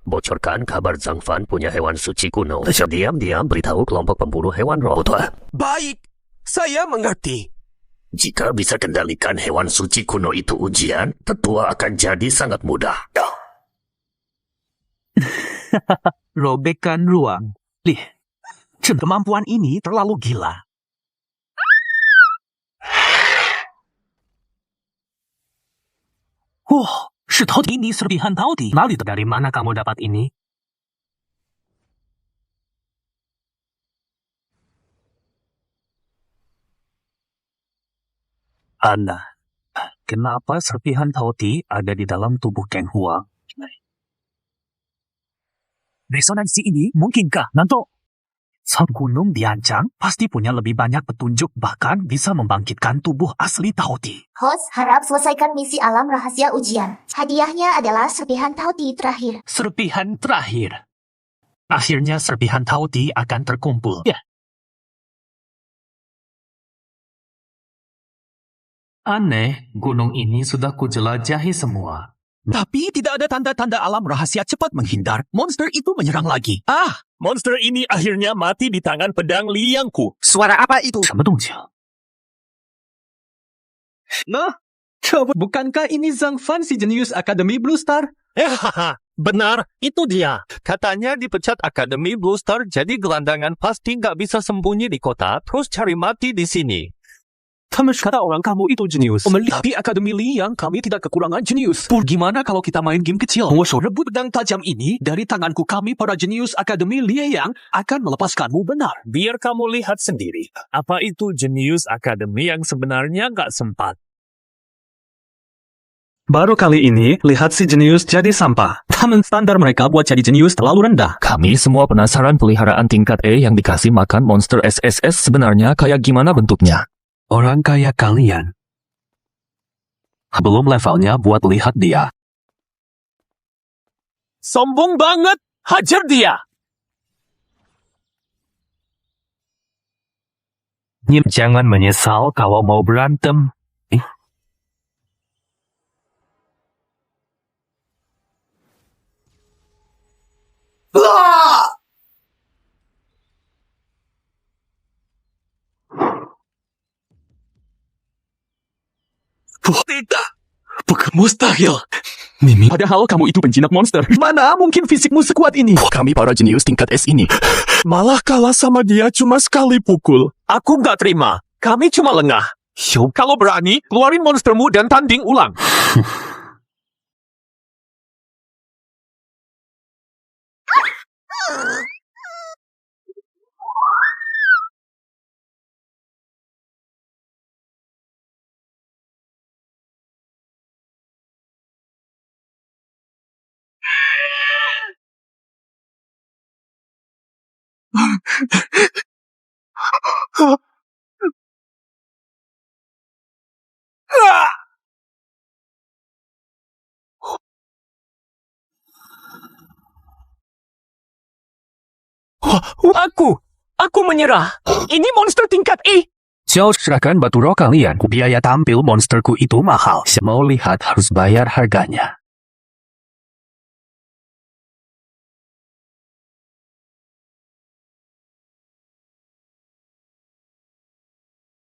Bocorkan kabar Zhang Fan punya hewan suci kuno. Diam-diam beritahu kelompok pemburu hewan roh. Baik, saya mengerti. Jika bisa kendalikan hewan suci kuno itu ujian, tetua akan jadi sangat mudah. Robekkan ruang. Kemampuan ini terlalu gila. Ini serpihan taudi. Dari mana kamu dapat ini? Ana, kenapa serpihan Tauti ada di dalam tubuh Kang Huang? Resonansi ini mungkinkah, Nanto? Saat gunung diancam, pasti punya lebih banyak petunjuk bahkan bisa membangkitkan tubuh asli Tauti. Host harap selesaikan misi alam rahasia ujian. Hadiahnya adalah serpihan Tauti terakhir. Serpihan terakhir. Akhirnya serpihan Tauti akan terkumpul. Ya. Aneh, gunung ini sudah kujelajahi semua. Tapi tidak ada tanda-tanda alam rahasia cepat menghindar. Monster itu menyerang lagi. Ah, monster ini akhirnya mati di tangan pedang Liangku. Suara apa itu? 什么动静？ Nah, coba bukankah ini Zhang Fan si jenius Akademi Blue Star? Hahaha, benar, itu dia. Katanya dipecat Akademi Blue Star jadi gelandangan pasti nggak bisa sembunyi di kota, terus cari mati di sini. Kata orang kamu itu jenius. Melihat di Akademi Liang, kami tidak kekurangan jenius. Gimana kalau kita main game kecil? Rebut pedang tajam ini dari tanganku, kami para jenius Akademi Liang akan melepaskanmu benar. Biar kamu lihat sendiri. Apa itu jenius akademi yang sebenarnya nggak sempat. Baru kali ini, lihat si jenius jadi sampah. Namun standar mereka buat jadi jenius terlalu rendah. Kami semua penasaran peliharaan tingkat E yang dikasih makan monster SSS sebenarnya kayak gimana bentuknya. Orang kayak kalian. Belum levelnya buat lihat dia. Sombong banget! Hajar dia! Jangan menyesal kalau mau berantem. Tidak! Bukan mustahil! Mimi, padahal kamu itu penjinak monster. Mana mungkin fisikmu sekuat ini? Kami para jenius tingkat S ini. Malah kalah sama dia cuma sekali pukul. Aku nggak terima. Kami cuma lengah. Kalau berani, keluarin monstermu dan tanding ulang. Aku menyerah. Ini monster tingkat E. Jauh serahkan batu roh kalian. Biaya tampil monsterku itu mahal. Mau lihat harus bayar harganya.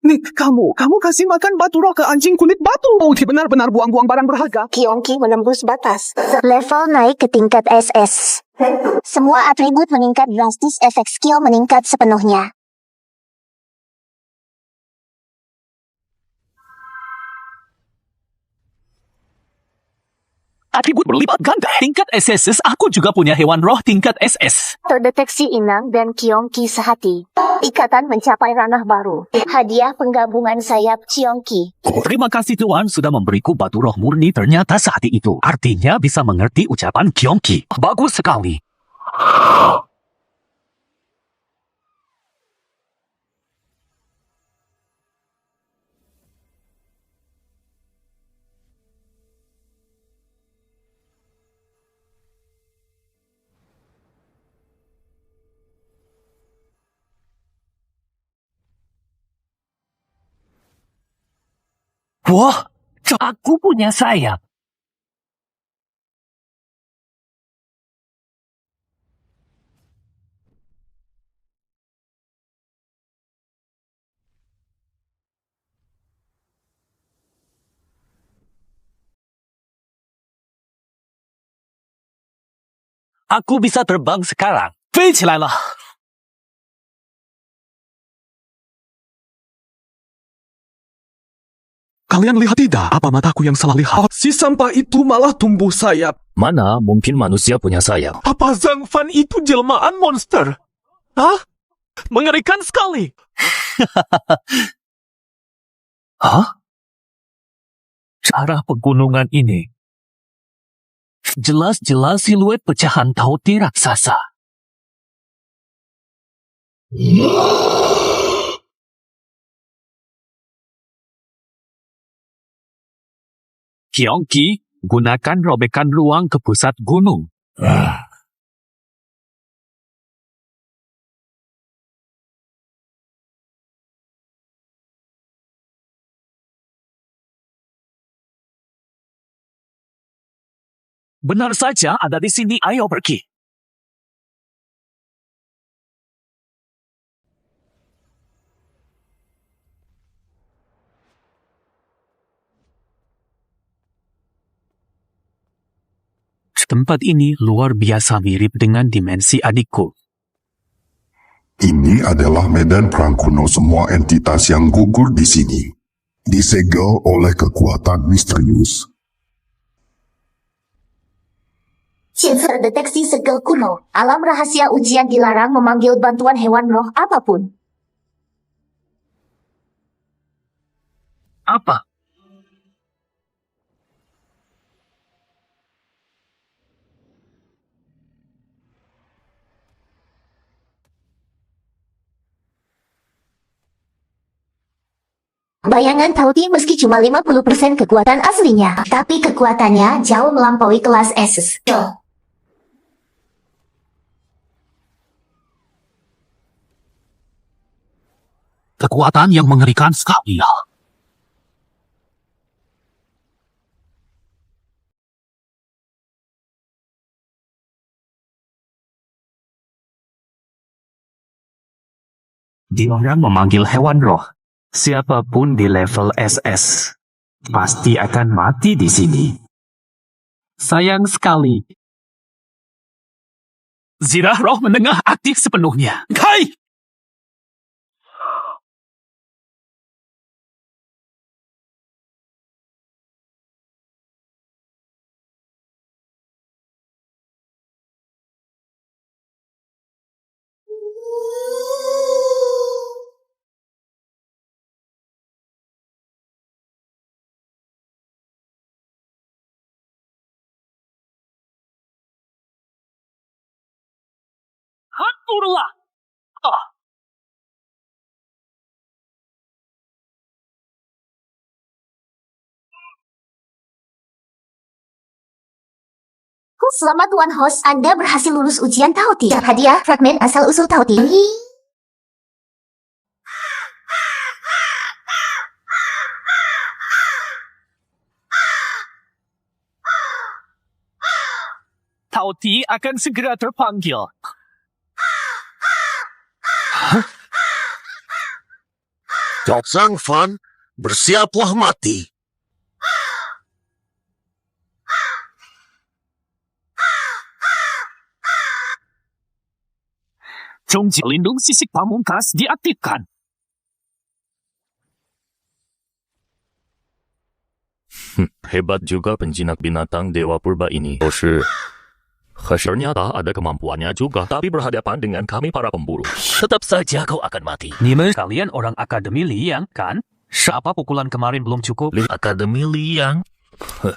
Nih, kamu kasih makan batu roh ke anjing kulit batu. Oh, benar-benar buang-buang barang berharga. Kyongki menembus batas. Level naik ke tingkat SS. Semua atribut meningkat drastis, efek skill meningkat sepenuhnya. Atribut berlipat ganda. Tingkat SSS, aku juga punya hewan roh tingkat SS. Terdeteksi Inang dan Kyongki sehati. Ikatan mencapai ranah baru. Hadiah penggabungan sayap Kyongki. Terima kasih Tuan sudah memberiku batu roh murni ternyata sehati itu. Artinya bisa mengerti ucapan Kyongki. Bagus sekali. Wah, aku punya sayap. Aku bisa terbang sekarang. 飞起来了。 Kalian lihat tidak? Apa mataku yang salah lihat? Si sampah itu malah tumbuh sayap. Mana mungkin manusia punya sayap? Apa Zhang Fan itu jelmaan monster? Hah? Mengerikan sekali. Hah? arah pegunungan ini. Jelas-jelas siluet pecahan tauti raksasa. Kyongki, gunakan robekan ruang ke pusat gunung. Benar saja, ada di sini. Ayo pergi. Tempat ini luar biasa mirip dengan dimensi adikku. Ini adalah medan perang kuno. Semua entitas yang gugur di sini disegel oleh kekuatan misterius. Terdeteksi segel kuno. Alam rahasia ujian dilarang memanggil bantuan hewan roh apapun. Apa? Bayangan Tauti meski cuma 50% kekuatan aslinya, tapi kekuatannya jauh melampaui kelas Asus. Kekuatan yang mengerikan sekali. Diorang memanggil hewan roh. Siapapun di level SS pasti akan mati di sini. Sayang sekali. Zirah roh menengah aktif sepenuhnya. Kai! Hancurlah! Selamat Tuan Host, Anda berhasil lulus ujian Tauti. Hadiah fragmen asal-usul Tauti. Tauti akan segera terpanggil. Sang Fan, bersiaplah mati. Congji pelindung sisik pamungkas diaktifkan. Hebat juga penjinak binatang Dewa Purba ini. Ternyata ada kemampuannya juga, tapi berhadapan dengan kami para pemburu. Tetap saja kau akan mati. Kalian orang Akademi Liang, kan? Siapa pukulan kemarin belum cukup? Akademi Liang?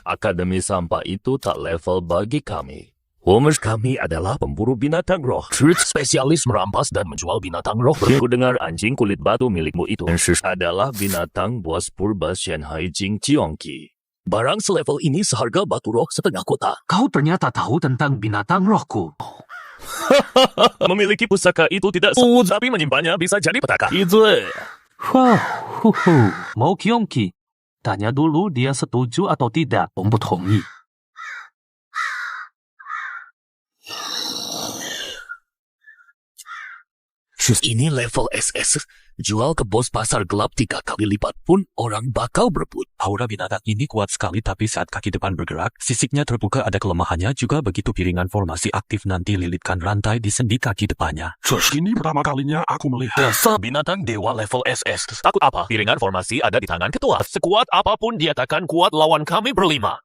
Akademi sampah itu tak level bagi kami. Homers kami adalah pemburu binatang roh. Truth spesialis merampas dan menjual binatang roh. Aku dengar anjing kulit batu milikmu itu adalah binatang buas purba Shanghai Jing Cheongqi. Barang selevel ini seharga batu roh setengah kota. Kau ternyata tahu tentang binatang rohku. Memiliki pusaka itu tidak sulit, tapi menyimpannya bisa jadi petaka. Itu. Mau Kyongki, tanya dulu dia setuju atau tidak. Ombud Hongi. Ini level SS. Jual ke bos pasar gelap 3 kali lipat pun orang bakal berebut. Aura binatang ini kuat sekali, tapi saat kaki depan bergerak, sisiknya terbuka, ada kelemahannya juga. Begitu piringan formasi aktif, nanti lilitkan rantai di sendi kaki depannya. Ini pertama kalinya aku melihat. Dasar binatang dewa level SS. Takut apa? Piringan formasi ada di tangan ketua. Sekuat apapun dia takkan kuat lawan kami berlima.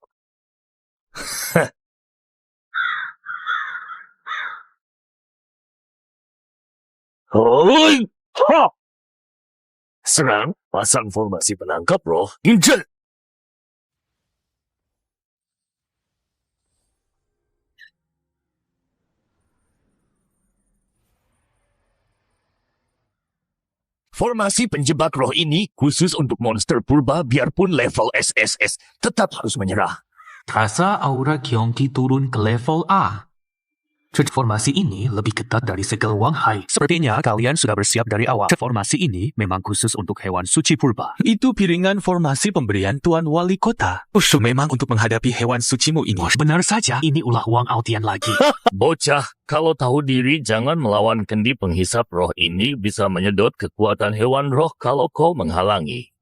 Hoi! Ha! Serang, pasang formasi penangkap roh. Injil! Formasi penjebak roh ini khusus untuk monster purba biarpun level SSS tetap harus menyerah. Terasa aura Gyeonggi turun ke level A. Formasi ini lebih ketat dari segel Wang Hai. Sepertinya kalian sudah bersiap dari awal. Formasi ini memang khusus untuk hewan suci purba. Itu piringan formasi pemberian Tuan Wali Kota. Memang untuk menghadapi hewan sucimu ini. Benar saja, ini ulah Wang Autian lagi. Bocah, kalau tahu diri jangan melawan kendi penghisap roh ini bisa menyedot kekuatan hewan roh kalau kau menghalangi.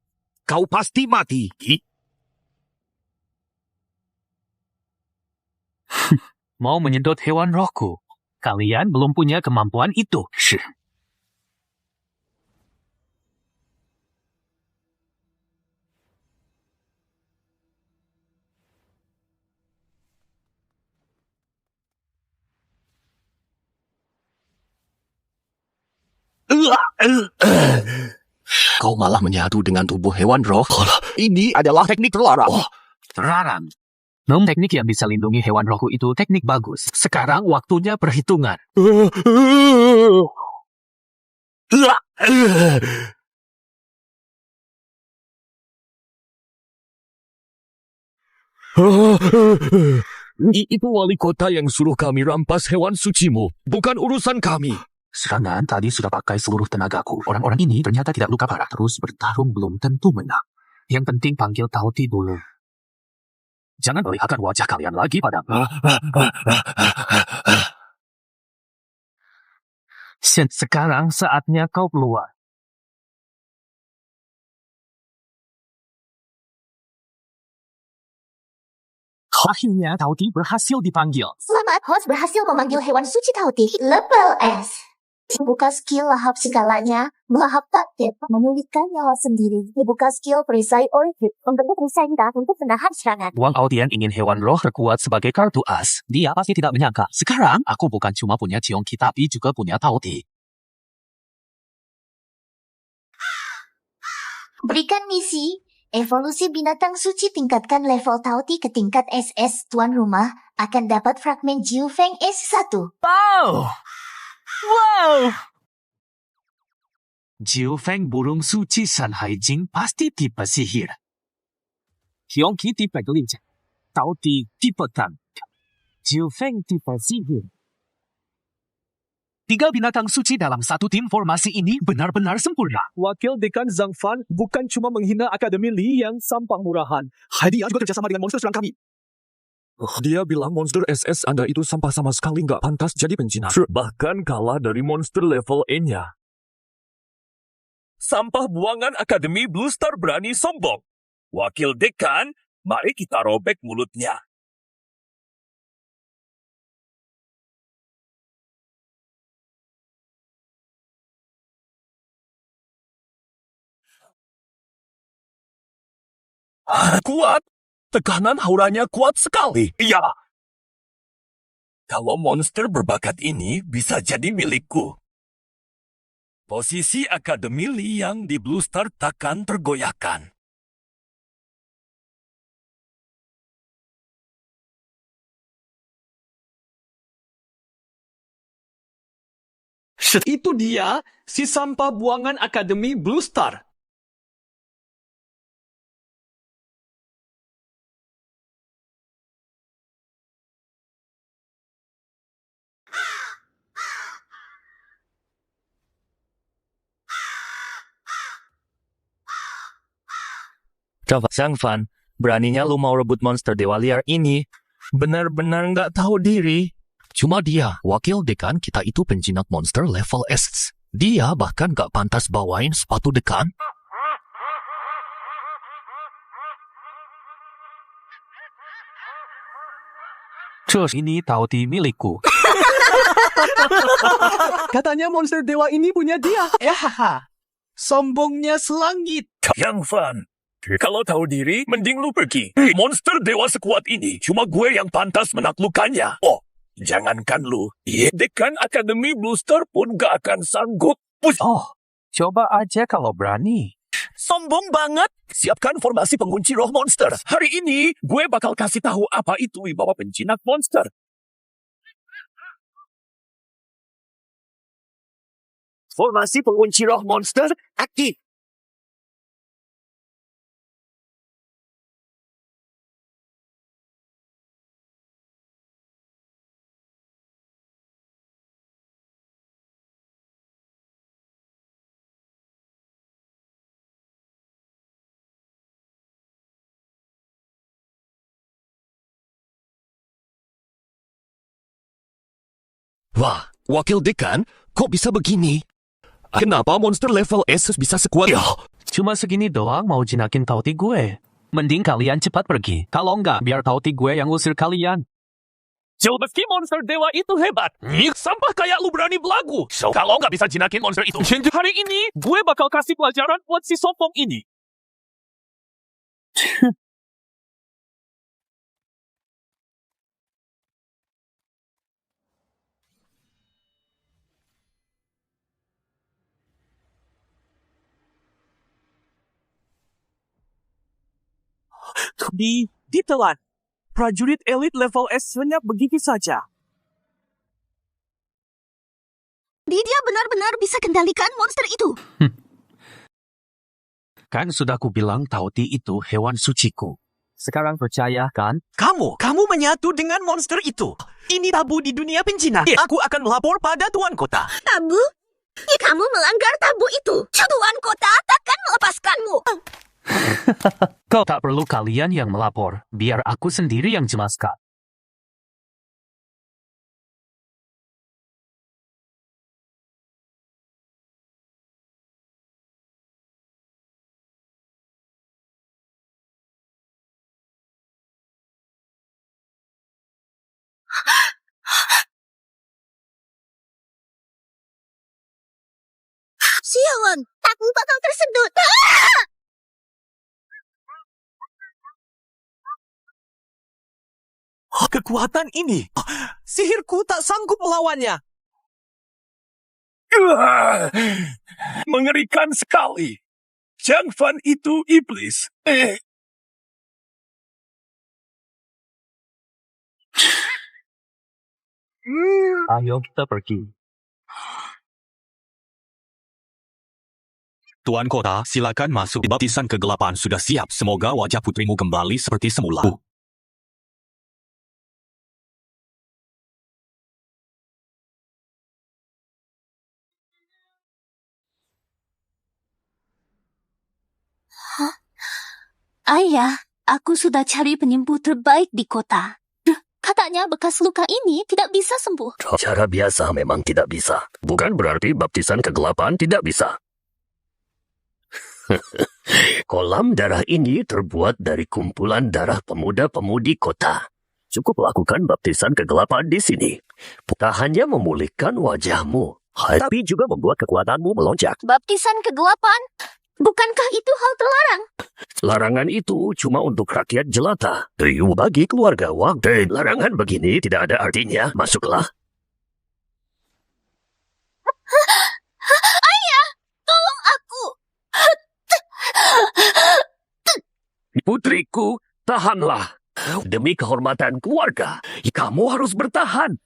Kau pasti mati. Mau menyedot hewan rohku. Kalian belum punya kemampuan itu. Kau malah menyatu dengan tubuh hewan roh. Ini adalah teknik terlarang. Terlarang. Teknik yang bisa lindungi hewan rohku itu teknik bagus. Sekarang waktunya perhitungan. Itu wali kota yang suruh kami rampas hewan sucimu. Bukan urusan kami. Serangan tadi sudah pakai seluruh tenagaku. Orang-orang ini ternyata tidak luka parah. Terus bertarung belum tentu menang. Yang penting panggil Tauti dulu. Jangan perlihatkan wajah kalian lagi padaku. Sekarang saatnya kau keluar. Akhirnya Tauti berhasil dipanggil. Selamat, host berhasil memanggil hewan suci Tauti. Level S. Buka skill lahap segalanya, melahap takdir, memulihkan nyawa sendiri. Dibuka skill perisai orbit, membentuk perisai indah untuk menahan serangan. Wang Autian ingin hewan roh terkuat sebagai kartu as. Dia pasti tidak menyangka. Sekarang, aku bukan cuma punya Gyeonggi tapi juga punya Tauti. Berikan misi, evolusi binatang suci tingkatkan level Tauti ke tingkat SS. Tuan rumah akan dapat fragmen Jiu Feng S1. Wow! Wow! Jiu Feng burung suci San Hai Jing pasti tipe sihir. Gyeonggi tipe gelinci. Tauti tipe tangkap. Jiu Feng tipe sihir. 3 binatang suci dalam satu tim formasi ini benar-benar sempurna. Wakil Dekan Zhang Fan bukan cuma menghina Akademi Li yang sampah murahan. Dia juga kerjasama dengan monster serang kami. Dia bilang monster SS Anda itu sampah sama sekali nggak pantas jadi penjinak. Bahkan kalah dari monster level E-nya. Sampah buangan Akademi Blue Star berani sombong. Wakil dekan, mari kita robek mulutnya. Kuat. Tekanan hauranya kuat sekali. Iya. Kalau monster berbakat ini bisa jadi milikku. Posisi Akademi Li yang di Blue Star takkan tergoyahkan. Itu dia, si sampah buangan Akademi Blue Star. Zhang Fan, beraninya lu mau rebut monster dewa liar ini? Benar-benar nggak tahu diri. Cuma dia, wakil dekan kita itu penjinak monster level S. Dia bahkan nggak pantas bawain sepatu dekan. Terus ini Tauti milikku. Katanya monster dewa ini punya dia. Sombongnya selangit. Yang Fan, kalau tahu diri, mending lu pergi. Monster dewa sekuat ini, cuma gue yang pantas menaklukkannya. Oh, jangankan lu. Dekan Akademi Blue Star pun gak akan sanggup. Oh, coba aja kalau berani. Sombong banget. Siapkan formasi pengunci roh monster. Hari ini, gue bakal kasih tahu apa itu wibawa penjinak monster. Formasi pengunci roh monster aktif. Wah, Wakil Dekan, kok bisa begini? Kenapa monster level S bisa sekuat? Cuma segini doang mau jinakin tauti gue. Mending kalian cepat pergi. Kalau enggak, biar tauti gue yang usir kalian. Meski monster dewa itu hebat, sampah kayak lu berani belagu. So, kalau nggak bisa jinakin monster itu, hari ini gue bakal kasih pelajaran buat si sombong ini. Ditelan. Prajurit elit level S senyap begitu saja. Dia benar-benar bisa kendalikan monster itu. Kan sudah ku bilang tauti itu hewan suciku. Sekarang percaya kan? Kamu menyatu dengan monster itu. Ini tabu di dunia penjinak. Aku akan melapor pada Tuan Kota. Tabu? Kamu melanggar tabu itu. Tuan Kota takkan melepaskanmu. Kau tak perlu kalian yang melapor. Biar aku sendiri yang jelaskan. Sialan, aku bakal tersedut. Kekuatan ini, sihirku tak sanggup melawannya. Mengerikan sekali. Zhang Fan itu iblis. Ayo kita pergi. Tuan Kota, silakan masuk. Baptisan kegelapan sudah siap. Semoga wajah putrimu kembali seperti semula. Ayah, aku sudah cari penyembuh terbaik di kota. Katanya bekas luka ini tidak bisa sembuh. Cara biasa memang tidak bisa. Bukan berarti baptisan kegelapan tidak bisa. Kolam darah ini terbuat dari kumpulan darah pemuda-pemudi kota. Cukup lakukan baptisan kegelapan di sini. Tak hanya memulihkan wajahmu, tapi juga membuat kekuatanmu melonjak. Baptisan kegelapan? Bukankah itu hal terlarang? Larangan itu cuma untuk rakyat jelata. Bagi keluarga Wang, larangan begini tidak ada artinya. Masuklah. Ayah, tolong aku. Putriku, tahanlah. Demi kehormatan keluarga, kamu harus bertahan.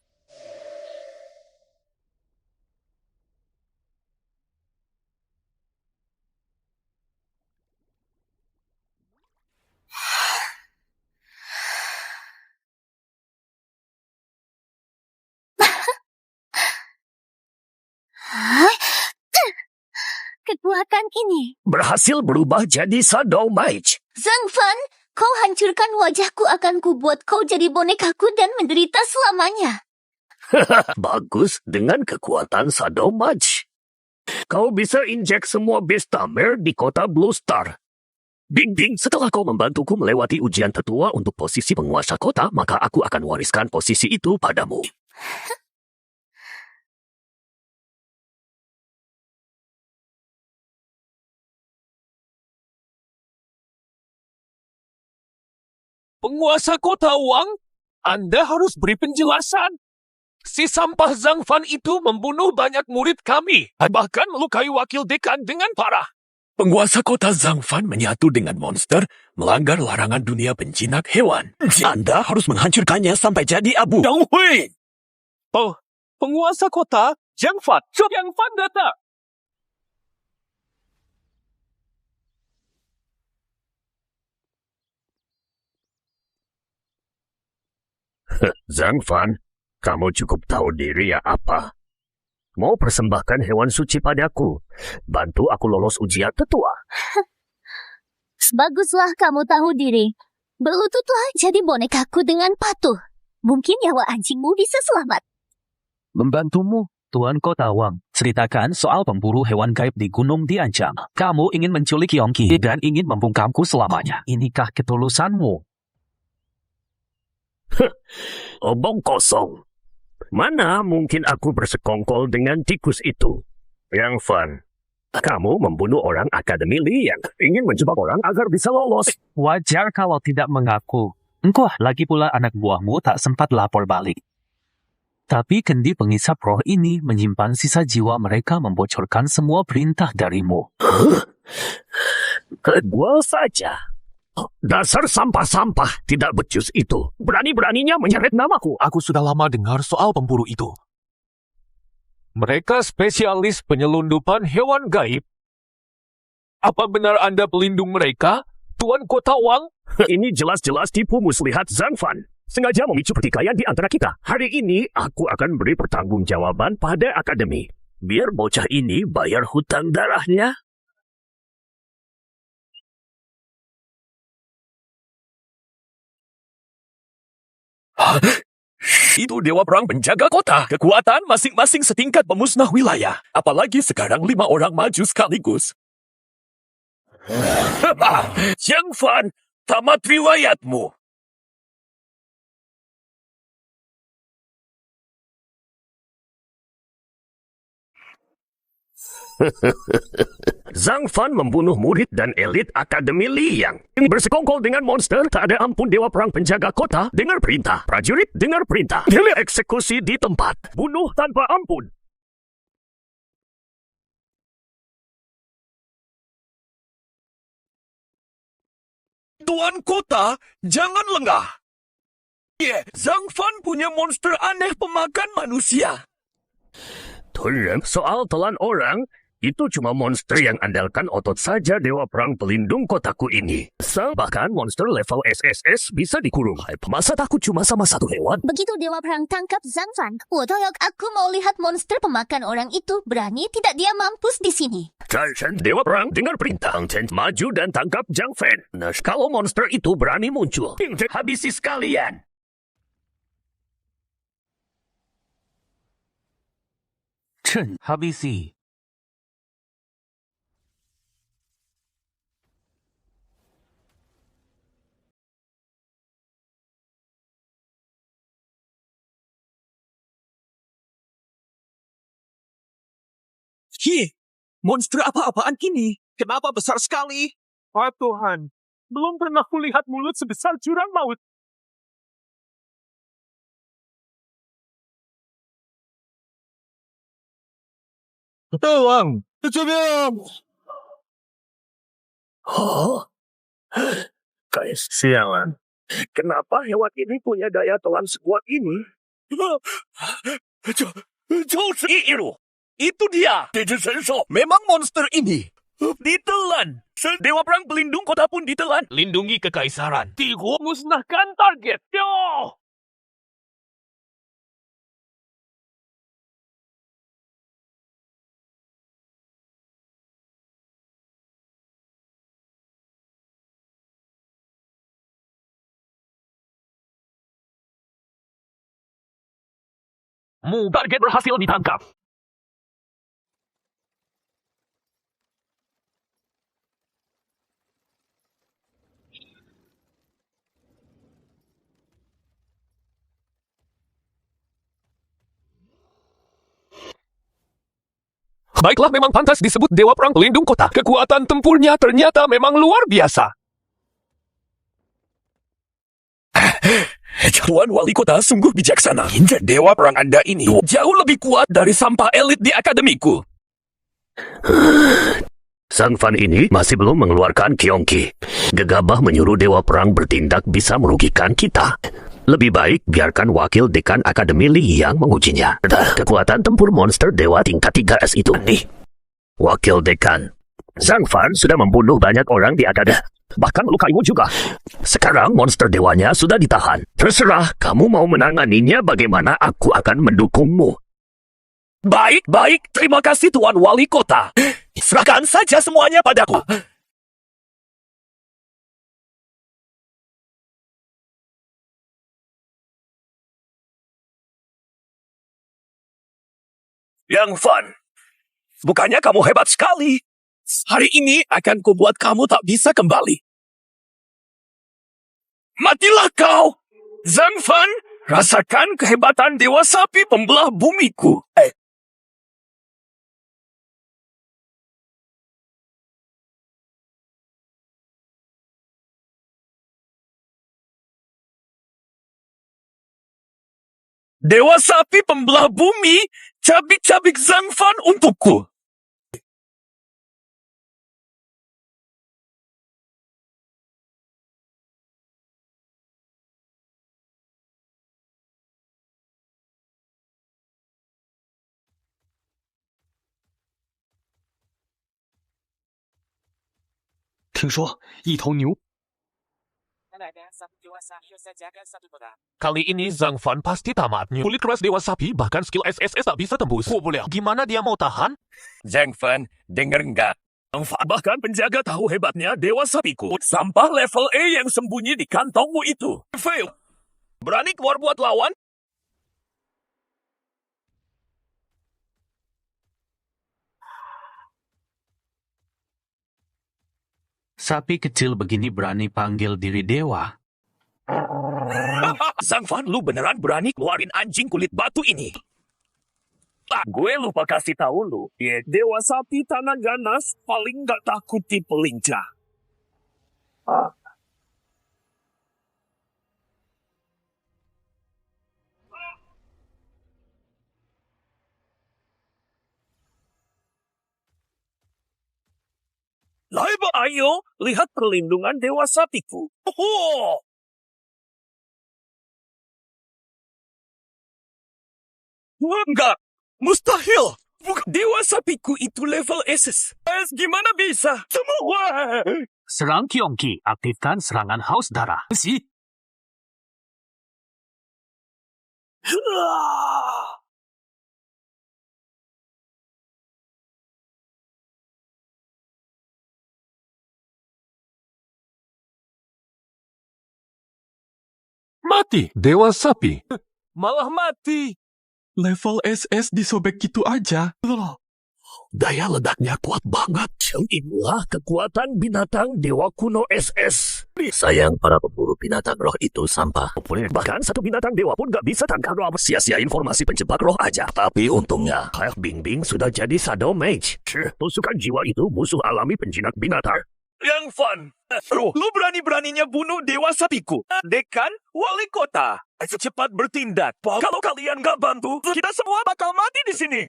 Kekuatan ini Berhasil berubah jadi Shadow Mage. Zhang Fan, kau hancurkan wajahku, akan kubuat kau jadi bonekaku dan menderita selamanya. Bagus dengan kekuatan Shadow Mage. Kau bisa injek semua Beastamer di kota Blue Star. Ding-ding, setelah kau membantuku melewati ujian tetua untuk posisi penguasa kota, maka aku akan wariskan posisi itu padamu. Penguasa kota Wang, Anda harus beri penjelasan. Si sampah Zhang Fan itu membunuh banyak murid kami, bahkan melukai wakil dekan dengan parah. Penguasa kota Zhang Fan menyatu dengan monster, melanggar larangan dunia penjinak hewan. Anda harus menghancurkannya sampai jadi abu. Dong Hui! Penguasa kota Zhang Fan datang. Zhang Fan, kamu cukup tahu diri ya apa? Mau persembahkan hewan suci padaku. Bantu aku lolos ujian tetua. Sebaguslah kamu tahu diri. Berlututlah jadi bonekaku dengan patuh. Mungkin nyawa anjingmu bisa selamat. Membantumu, Tuan Kota Wang. Ceritakan soal pemburu hewan gaib di Gunung diancam. Kamu ingin menculik Yongki dan ingin membungkamku selamanya. Inikah ketulusanmu? Omong kosong. Mana mungkin aku bersekongkol dengan tikus itu? Yang Fan, kamu membunuh orang Akademi Li yang ingin menjebak orang agar bisa lolos. Wajar kalau tidak mengaku. Engkau lagi pula anak buahmu tak sempat lapor balik. Tapi kendi pengisap roh ini menyimpan sisa jiwa mereka membocorkan semua perintah darimu. Kedua saja. Dasar sampah-sampah tidak becus itu. Berani-beraninya menyeret namaku. Aku sudah lama dengar soal pemburu itu. Mereka spesialis penyelundupan hewan gaib. Apa benar Anda pelindung mereka, Tuan Kota Wang? Ini jelas-jelas tipu muslihat Zhang Fan. Sengaja memicu pertikaian di antara kita. Hari ini aku akan beri pertanggungjawaban pada akademi. Biar bocah ini bayar hutang darahnya. Itu Dewa Perang penjaga kota. Kekuatan masing-masing setingkat pemusnah wilayah. Apalagi sekarang 5 orang maju sekaligus. Zhang Fan, tamat riwayatmu. Zhang Fan membunuh murid dan elit Akademi Liang. Ini bersekongkol dengan monster, tak ada ampun Dewa Perang penjaga kota. Dengar perintah, prajurit dengar perintah. Eksekusi di tempat, bunuh tanpa ampun. Tuan Kota, jangan lengah. Zhang Fan punya monster aneh pemakan manusia. Tuan, soal telan orang, itu cuma monster yang andalkan otot saja Dewa Perang pelindung kotaku ini. Bahkan monster level SSS bisa dikurung. Masa takut cuma sama satu hewan? Begitu Dewa Perang tangkap Zhang Fan, aku mau lihat monster pemakan orang itu berani tidak dia mampus di sini. Dewa Perang dengar perintah. Maju dan tangkap Zhang Fan. Nah, kalau monster itu berani muncul, habisi sekalian. Chen, habisi. Monster apa-apaan ini? Kenapa besar sekali? Oh Tuhan, belum pernah kulihat mulut sebesar jurang maut. Tuan, coba. Oh, guys, sialan. Kenapa hewan ini punya daya telan sekuat ini? Itu dia. Memang monster ini ditelan. Dewa Perang pelindung kota pun ditelan. Lindungi kekaisaran. Tigo musnahkan target. Yo! Target berhasil ditangkap. Baiklah, memang pantas disebut Dewa Perang pelindung kota. Kekuatan tempurnya ternyata memang luar biasa. Tuan Wali Kota sungguh bijaksana. Dewa Perang Anda ini jauh lebih kuat dari sampah elit di akademiku. Zhang Fan ini masih belum mengeluarkan Kyongki. Gegabah menyuruh Dewa Perang bertindak bisa merugikan kita. Lebih baik biarkan wakil dekan Akademi Li yang mengujinya. Kekuatan tempur monster dewa tingkat 3S itu. Nih, wakil dekan. Zhang Fan sudah membunuh banyak orang di akademi. Bahkan melukaimu juga. Sekarang monster dewanya sudah ditahan. Terserah kamu mau menanganinya bagaimana, aku akan mendukungmu. Baik. Terima kasih Tuan Wali Kota. Serahkan saja semuanya padaku. Yang Fan, bukannya kamu hebat sekali. Hari ini akan kubuat kamu tak bisa kembali. Matilah kau! Zhang Fan, rasakan kehebatan Dewa Sapi pembelah bumiku. Dewa Sapi pembelah bumi, cabik-cabik Zhang Fan untukku. Kali ini Zhang Fan pasti tamatnya. Kulit keras Dewa Sapi, bahkan skill SSS tak bisa tembus. Gimana dia mau tahan? Zhang Fan, denger nggak? Zhang Fan bahkan penjaga tahu hebatnya Dewa Sapiku. Sampah level A yang sembunyi di kantongmu itu. Fail. Berani keluar buat lawan? Sapi kecil begini berani panggil diri dewa. Zhang Fan, lu beneran berani keluarin anjing kulit batu ini? Gue lupa kasih tahu lu, Dewa Sapi Tanah Ganas paling gak takuti pelincah. Laiba, ayo, lihat perlindungan Dewa Sapiku. Oh! Enggak, mustahil. Dewa Sapiku itu level SS. Gimana bisa? Semua. Serang Kyongki, aktifkan serangan haus darah. Si. Mati, Dewa Sapi. Malah mati. Level SS disobek gitu aja. Daya ledaknya kuat banget. Inilah kekuatan binatang Dewa Kuno SS. Sayang para pemburu binatang roh itu sampah. Bahkan satu binatang dewa pun gak bisa tangkap roh. Sia-sia informasi penjebak roh aja. Tapi untungnya, Kayak Bing Bing sudah jadi Shadow Mage. Tusukan jiwa itu musuh alami penjinak binatang. Yang Fun, lu berani-beraninya bunuh Dewa Sapiku. Dekan, wali kota. Cepat bertindak. Kalau kalian gak bantu, kita semua bakal mati di sini.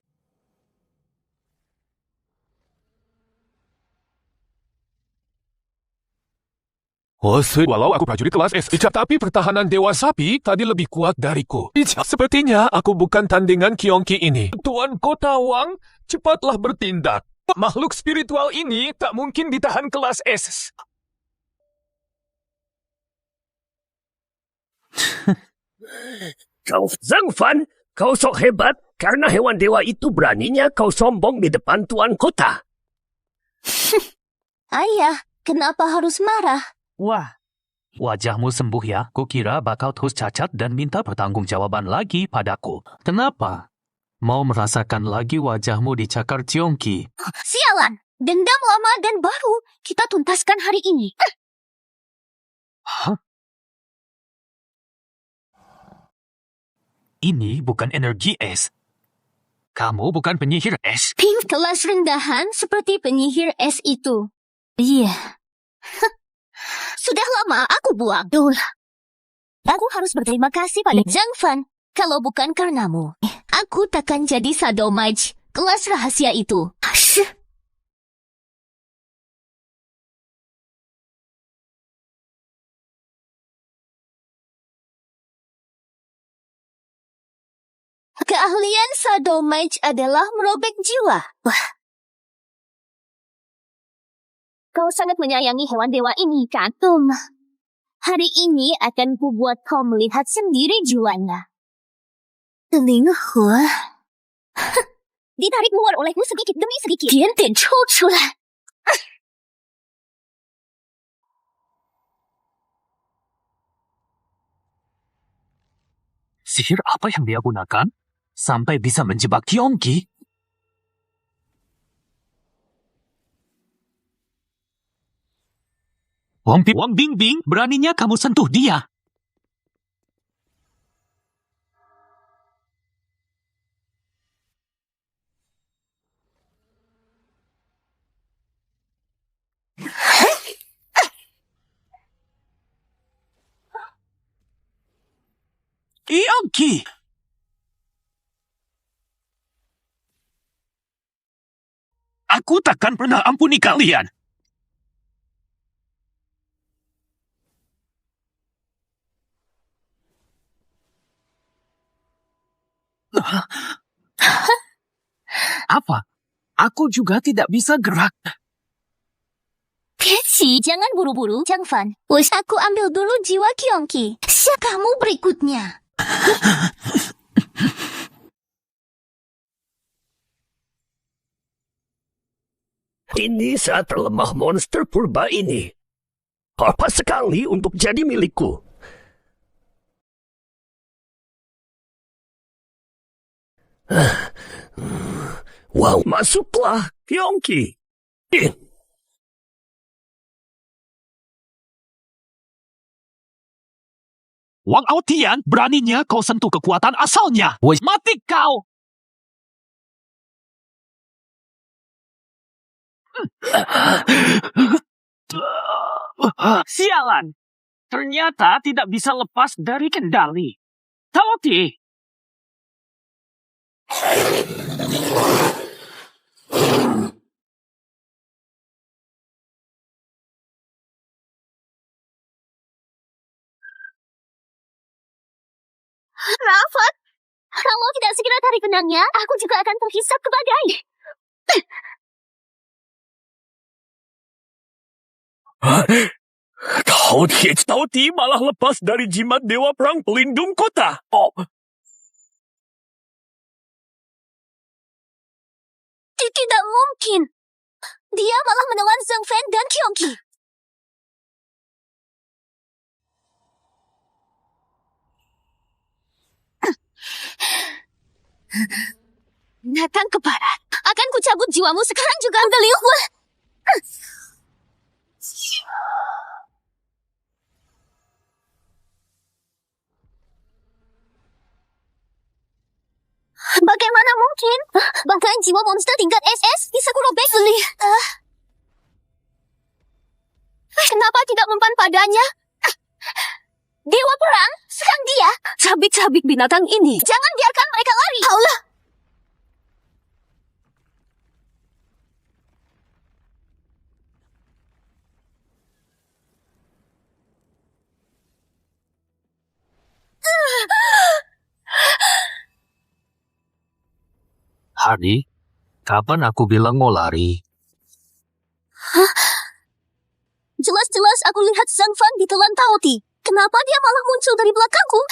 Walau aku prajurit kelas S, tapi pertahanan Dewa Sapi tadi lebih kuat dariku. Sepertinya aku bukan tandingan Kyongki ini. Tuan Kota Wang, cepatlah bertindak. Makhluk spiritual ini tak mungkin ditahan kelas S. Kau Zhang Fan, kau sok hebat karena hewan dewa itu beraninya kau sombong di depan Tuan Kota. Ayah, kenapa harus marah? Wah, wajahmu sembuh ya. Kukira bakal terus cacat dan minta pertanggungjawaban lagi padaku. Kenapa? Mau merasakan lagi wajahmu dicakar Kyongki? Sialan! Dendam lama dan baru kita tuntaskan hari ini. Hah? Ini bukan energi es. Kamu bukan penyihir es. Pink kelas rendahan seperti penyihir es itu. Iya. Sudah lama aku buang. Aku harus berterima kasih pada Zhang Fan. Kalau bukan karenamu, aku takkan jadi Shadow Mage kelas rahasia itu. Keahlian Shadow Mage adalah merobek jiwa. Wah. Kau sangat menyayangi hewan dewa ini, kan? Hari ini akan kubuat kau melihat sendiri juanya. Linghu. Ditarik keluar olehku sedikit demi sedikit. Dian出来. Sihir apa yang dia gunakan sampai bisa menjebak Yongki? Wang Bingbing, beraninya kamu sentuh dia. Yongki! Aku takkan pernah ampuni kalian. Apa? Aku juga tidak bisa gerak. Keci, jangan buru-buru, Zhang Fan. Aku ambil dulu jiwa Yongki. Siapa kamu berikutnya? Ini saat terlemah monster purba ini. Apa sekali untuk jadi milikku. Wow, masuklah, Yongki. Wang Aotian, beraninya kau sentuh kekuatan asalnya. Mati kau! Sialan! Ternyata tidak bisa lepas dari kendali. Taoti! Rafat, kalau tidak segera tarik benangnya, aku juga akan terhisap ke badai. Taoti malah lepas dari jimat Dewa Perang Pelindung Kota. Oh. Tidak mungkin. Dia malah menelan Zhang Fan dan Yongki. Datang ke barat. Akan kucabut jiwamu sekarang juga, Liu. Bagaimana mungkin? Bahkan jiwa monster tingkat SS bisa kurobek. Kenapa tidak mempan padanya? Dewa Perang, serang dia. Cabik-cabik binatang ini. Jangan biarkan mereka lari. Allah. Hardy, kapan aku bilang mau lari? Jelas-jelas aku lihat Zhang Fan ditelan Taoti. Kenapa dia malah muncul dari belakangku?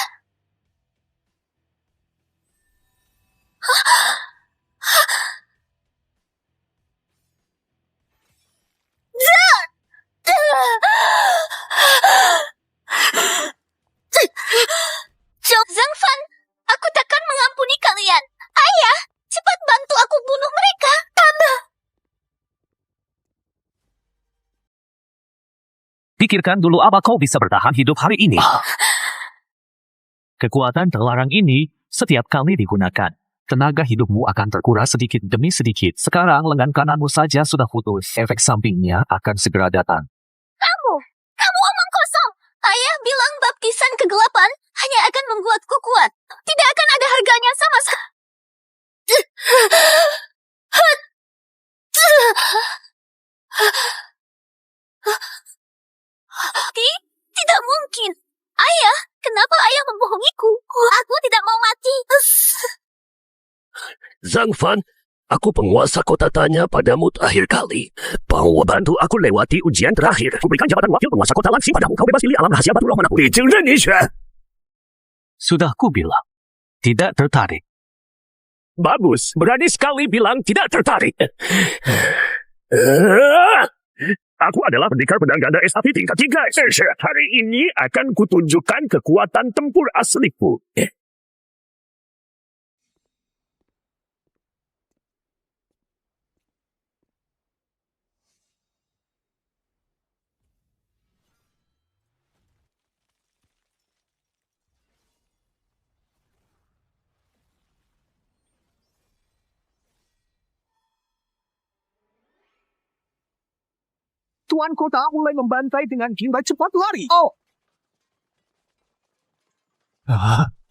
Zhang Fan, aku takkan mengampuni kalian. Ayah, cepat bantu aku bunuh mereka. Tanda. Pikirkan dulu apa kau bisa bertahan hidup hari ini. Kekuatan terlarang ini setiap kali digunakan. Tenaga hidupmu akan terkuras sedikit demi sedikit. Sekarang lengan kananmu saja sudah putus. Efek sampingnya akan segera datang. Kamu omong kosong. Ayah bilang baptisan kegelapan hanya akan membuatku kuat. Tidak akan ada harganya sama sekali. Tidak mungkin. Ayah, kenapa ayah membohongiku? Aku tidak mau mati. Zhang Fan, Aku penguasa kota tanya padamu terakhir kali bahwa bantu aku lewati ujian terakhir. Kuberikan jabatan wakil penguasa kota langsing padamu. Kau bebas pilih alam rahasia batu roh manapun. Sudah kubilang, tidak tertarik. Bagus, berani sekali bilang tidak tertarik. Aku adalah pendekar pedang ganda SAP tingkat 3. Hari ini akan kutunjukkan kekuatan tempur asliku. Tuan kota mulai membantai dengan gila cepat lari. Oh,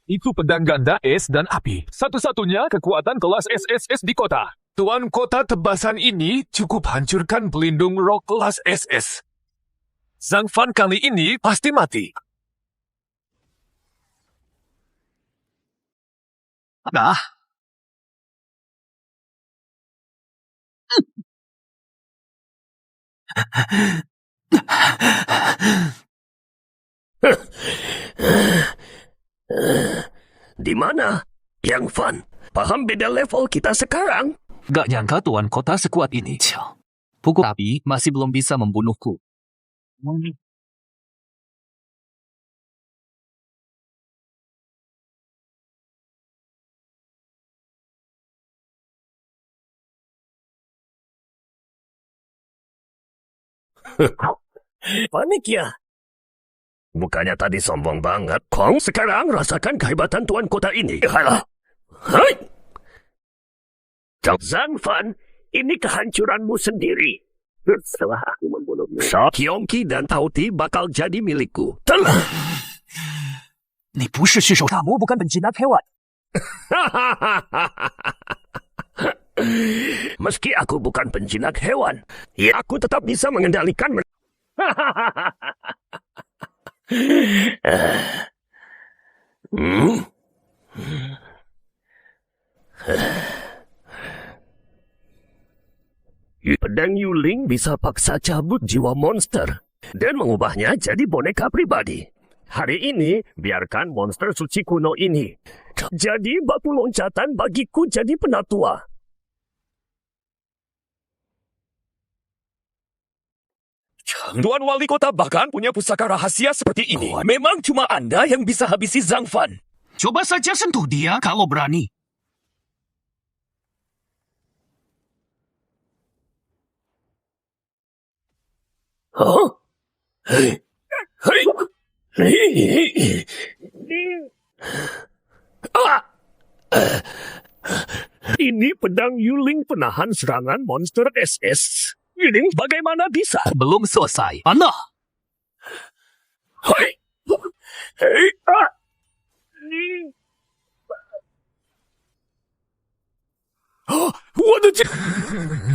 Itu pedang ganda es dan api. Satu-satunya kekuatan kelas SSS di kota. Tuan kota tebasan ini cukup hancurkan pelindung roh kelas SS. Zhang Fan kali ini pasti mati. Nah, Di mana? Yang Fan, paham beda level kita sekarang? gak nyangka tuan kota sekuat ini. Pukul tapi masih belum bisa membunuhku. Panik ya? Bukannya tadi sombong banget. Kong sekarang rasakan kehebatan tuan kota ini. Halah. Hai! Zhang Fan, ini kehancuranmu sendiri. Setelah aku membunuhmu, Kyongki dan Tauti bakal jadi milikku. Telah. 你不是血手， Kamu bukan penjinak hewan. Meski aku bukan penjinak hewan, ya aku tetap bisa mengendalikan Pedang Yuling bisa paksa cabut jiwa monster dan mengubahnya jadi boneka pribadi. Hari ini, biarkan monster suci kuno ini jadi batu loncatan bagiku jadi penatua. Tuan Wali Kota bahkan punya pusaka rahasia seperti ini. Memang cuma Anda yang bisa habisi Zhang Fan. Coba saja sentuh dia kalau berani. Hah? Hei. Hei. Hei. Ini pedang Yuling penahan serangan monster SS. Yuling bagaimana bisa? Belum selesai. Mana? Hei. Hei.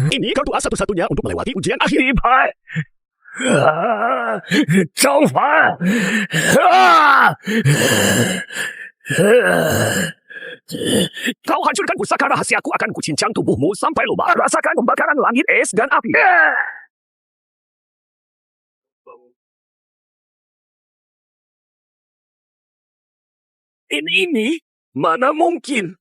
Ini kau doa satu-satunya untuk melewati ujian akhir. Zhang Fan. Kau hancurkan pusaka rahasiaku, akan kucincang tubuhmu sampai luba. Rasakan pembakaran langit es dan api. Ini mana mungkin?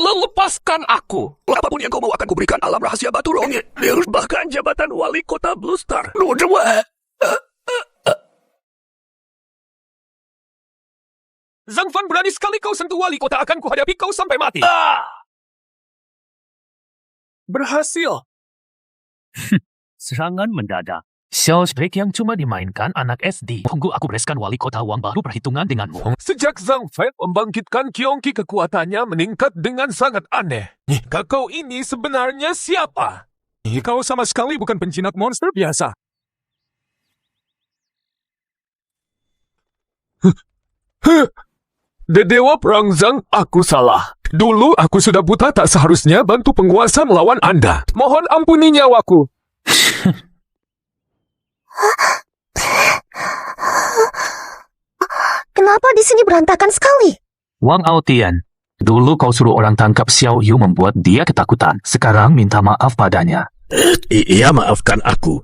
Lepaskan aku. Apapun yang kau mau akan kuberikan alam rahasia batu roh. Bahkan jabatan wali kota Blue Star. Zhang Fan, berani sekali kau sentuh wali kota, akan kuhadapi kau sampai mati. berhasil. Serangan mendadak. Xiao Trik yang cuma dimainkan anak SD. Tunggu aku bereskan wali kota uang baru perhitungan denganmu. Sejak Zhang Fan membangkitkan Kyongki, kekuatannya meningkat dengan sangat aneh. Kakau ini sebenarnya siapa? Kau sama sekali bukan penjinak monster biasa. Dewa Perang Zhang, aku salah. Dulu aku sudah buta, tak seharusnya bantu penguasa melawan Anda. Mohon ampuni nyawaku. Kenapa di sini berantakan sekali? Wang Aotian, dulu kau suruh orang tangkap Xiao Yu membuat dia ketakutan. Sekarang minta maaf padanya. Iya, maafkan aku.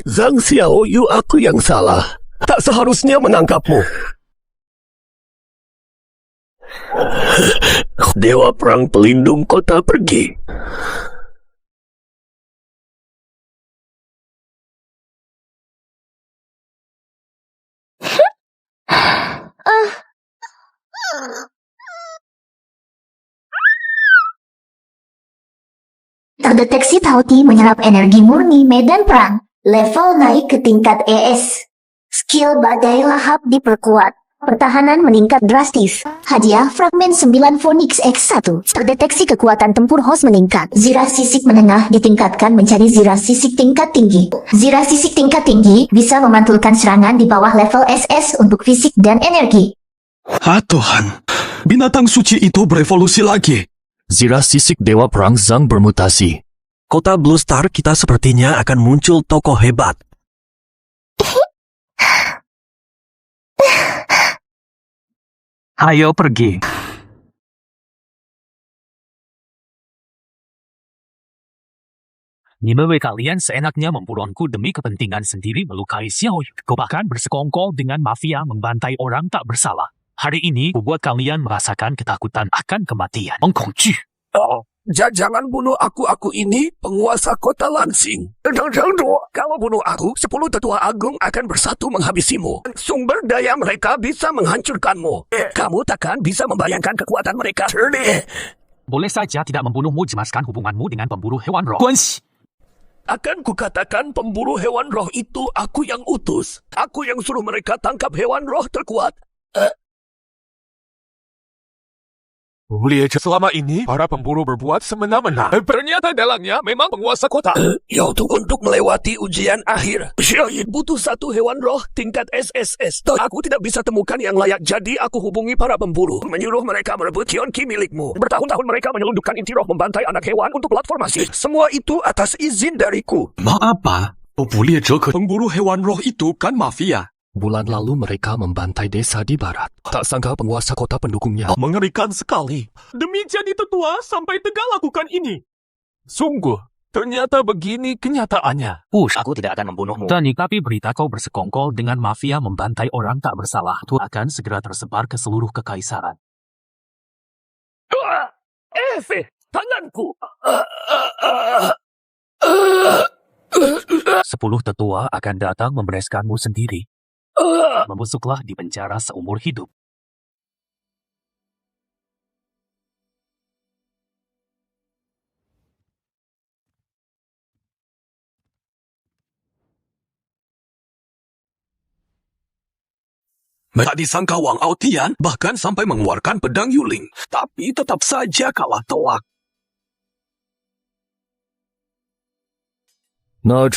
Zhang Xiao Yu, aku yang salah. Tak seharusnya menangkapmu. Dewa Perang Pelindung Kota pergi. Terdeteksi Tauti menyerap energi murni medan perang. Level naik ke tingkat ES. Skill badai lahap diperkuat. Pertahanan meningkat drastis. Hadiah fragmen 9 Phoenix X1. Terdeteksi kekuatan tempur host meningkat. Zirah sisik menengah ditingkatkan menjadi zirah sisik tingkat tinggi. Zirah sisik tingkat tinggi bisa memantulkan serangan di bawah level SS untuk fisik dan energi. Tuhan, binatang suci itu berevolusi lagi. Zirah sisik Dewa Perang Zhang bermutasi. Kota Blue Star kita sepertinya akan muncul tokoh hebat. Ayo pergi. Nimewei kalian seenaknya memburonku demi kepentingan sendiri melukai Xiao Yu. Kau bahkan bersekongkol dengan mafia membantai orang tak bersalah. Hari ini, buat kalian merasakan ketakutan akan kematian. Mengkongju. Oh, jangan bunuh aku ini penguasa kota Lansing. Kalau bunuh aku, 10 tetua agung akan bersatu menghabisimu. Sumber daya mereka bisa menghancurkanmu. Kamu takkan bisa membayangkan kekuatan mereka. Boleh saja tidak membunuhmu jemaskan hubunganmu dengan pemburu hewan roh. Guanxi. Akan kukatakan pemburu hewan roh itu aku yang utus. Aku yang suruh mereka tangkap hewan roh terkuat. Selama ini, para pemburu berbuat semena-mena. Ternyata dalangnya memang penguasa kota. Yaitu untuk melewati ujian akhir. Butuh satu hewan roh tingkat SSS. Aku tidak bisa temukan yang layak, jadi aku hubungi para pemburu. Menyuruh mereka merebut Kionki milikmu. Bertahun-tahun mereka menyelundupkan inti roh membantai anak hewan untuk platformasi. Semua itu atas izin dariku. Maaf, Pak. Pemburu hewan roh itu kan mafia. Bulan lalu mereka membantai desa di barat. Tak sangka penguasa kota pendukungnya. Mengerikan sekali. Demi jadi tetua sampai tega lakukan ini. Sungguh, ternyata begini kenyataannya. Aku tidak akan membunuhmu. Dan tapi berita kau bersekongkol dengan mafia membantai orang tak bersalah itu akan segera tersebar ke seluruh kekaisaran. Tanganku. 10 tetua akan datang membereskanmu sendiri. Membusuklah di penjara seumur hidup. Tak disangka Wang Aotian bahkan sampai mengeluarkan pedang Yuling. Tapi tetap saja kalah telak.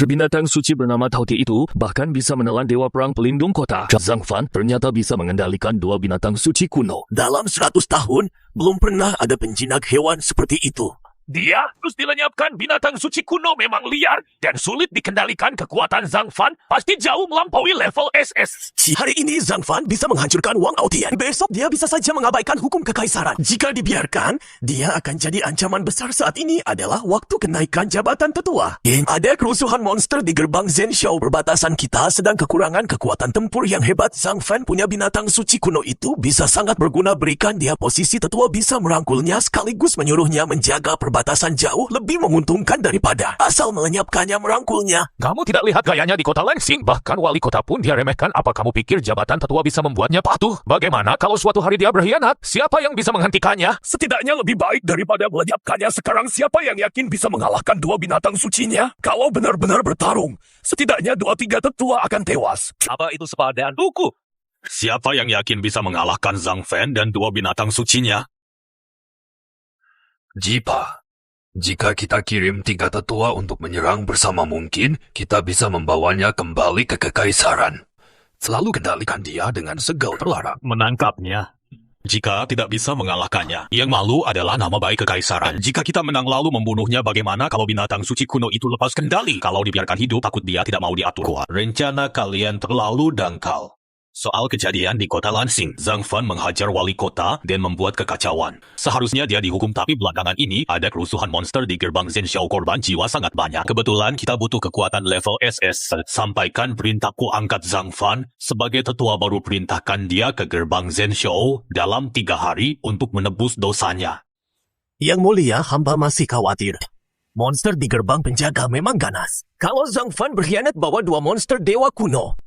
Binatang suci bernama Tauti itu bahkan bisa menelan Dewa Perang Pelindung Kota. Zhang Fan ternyata bisa mengendalikan 2 binatang suci kuno. Dalam 100 tahun, belum pernah ada penjinak hewan seperti itu. Dia terus dilenyapkan binatang suci kuno memang liar dan sulit dikendalikan. Kekuatan Zhang Fan pasti jauh melampaui level SS. Hari ini Zhang Fan bisa menghancurkan Wang Aotian. Besok dia bisa saja mengabaikan hukum kekaisaran. Jika dibiarkan, dia akan jadi ancaman besar. Saat ini adalah waktu kenaikan jabatan tetua. Ada kerusuhan monster di gerbang Zhenshou. Perbatasan kita sedang kekurangan kekuatan tempur yang hebat. Zhang Fan punya binatang suci kuno itu bisa sangat berguna, berikan dia posisi tetua, bisa merangkulnya sekaligus menyuruhnya menjaga perbatasan jauh, lebih menguntungkan daripada asal melenyapkannya, merangkulnya. Kamu tidak lihat gayanya di kota Lansing? Bahkan wali kota pun dia remehkan. Apa kamu pikir jabatan tetua bisa membuatnya patuh? Bagaimana kalau suatu hari dia berkhianat? Siapa yang bisa menghentikannya? Setidaknya lebih baik daripada melenyapkannya. Sekarang siapa yang yakin bisa mengalahkan 2 binatang sucinya? Kalau benar-benar bertarung, setidaknya 2-3 tetua akan tewas. Apa itu sepadan? Tuku. Siapa yang yakin bisa mengalahkan Zhang Fan dan 2 binatang sucinya? Jipa, jika kita kirim 3 tetua untuk menyerang bersama, mungkin kita bisa membawanya kembali ke kekaisaran. Selalu kendalikan dia dengan segel terlarang. Menangkapnya. Jika tidak bisa mengalahkannya, yang malu adalah nama baik kekaisaran. Jika kita menang lalu membunuhnya, bagaimana kalau binatang suci kuno itu lepas kendali? Kalau dibiarkan hidup, takut dia tidak mau diatur. Rencana kalian terlalu dangkal. Soal kejadian di kota Lansing, Zhang Fan menghajar wali kota dan membuat kekacauan. Seharusnya dia dihukum, tapi belakangan ini ada kerusuhan monster di gerbang Zhenxiao, korban jiwa sangat banyak. Kebetulan kita butuh kekuatan level SS. Sampaikan perintahku, angkat Zhang Fan. Sebagai tetua baru, perintahkan dia ke gerbang Zhenxiao dalam 3 hari untuk menebus dosanya. Yang mulia, hamba masih khawatir. Monster di gerbang penjaga memang ganas. Kalau Zhang Fan berkhianat bawa 2 monster dewa kuno,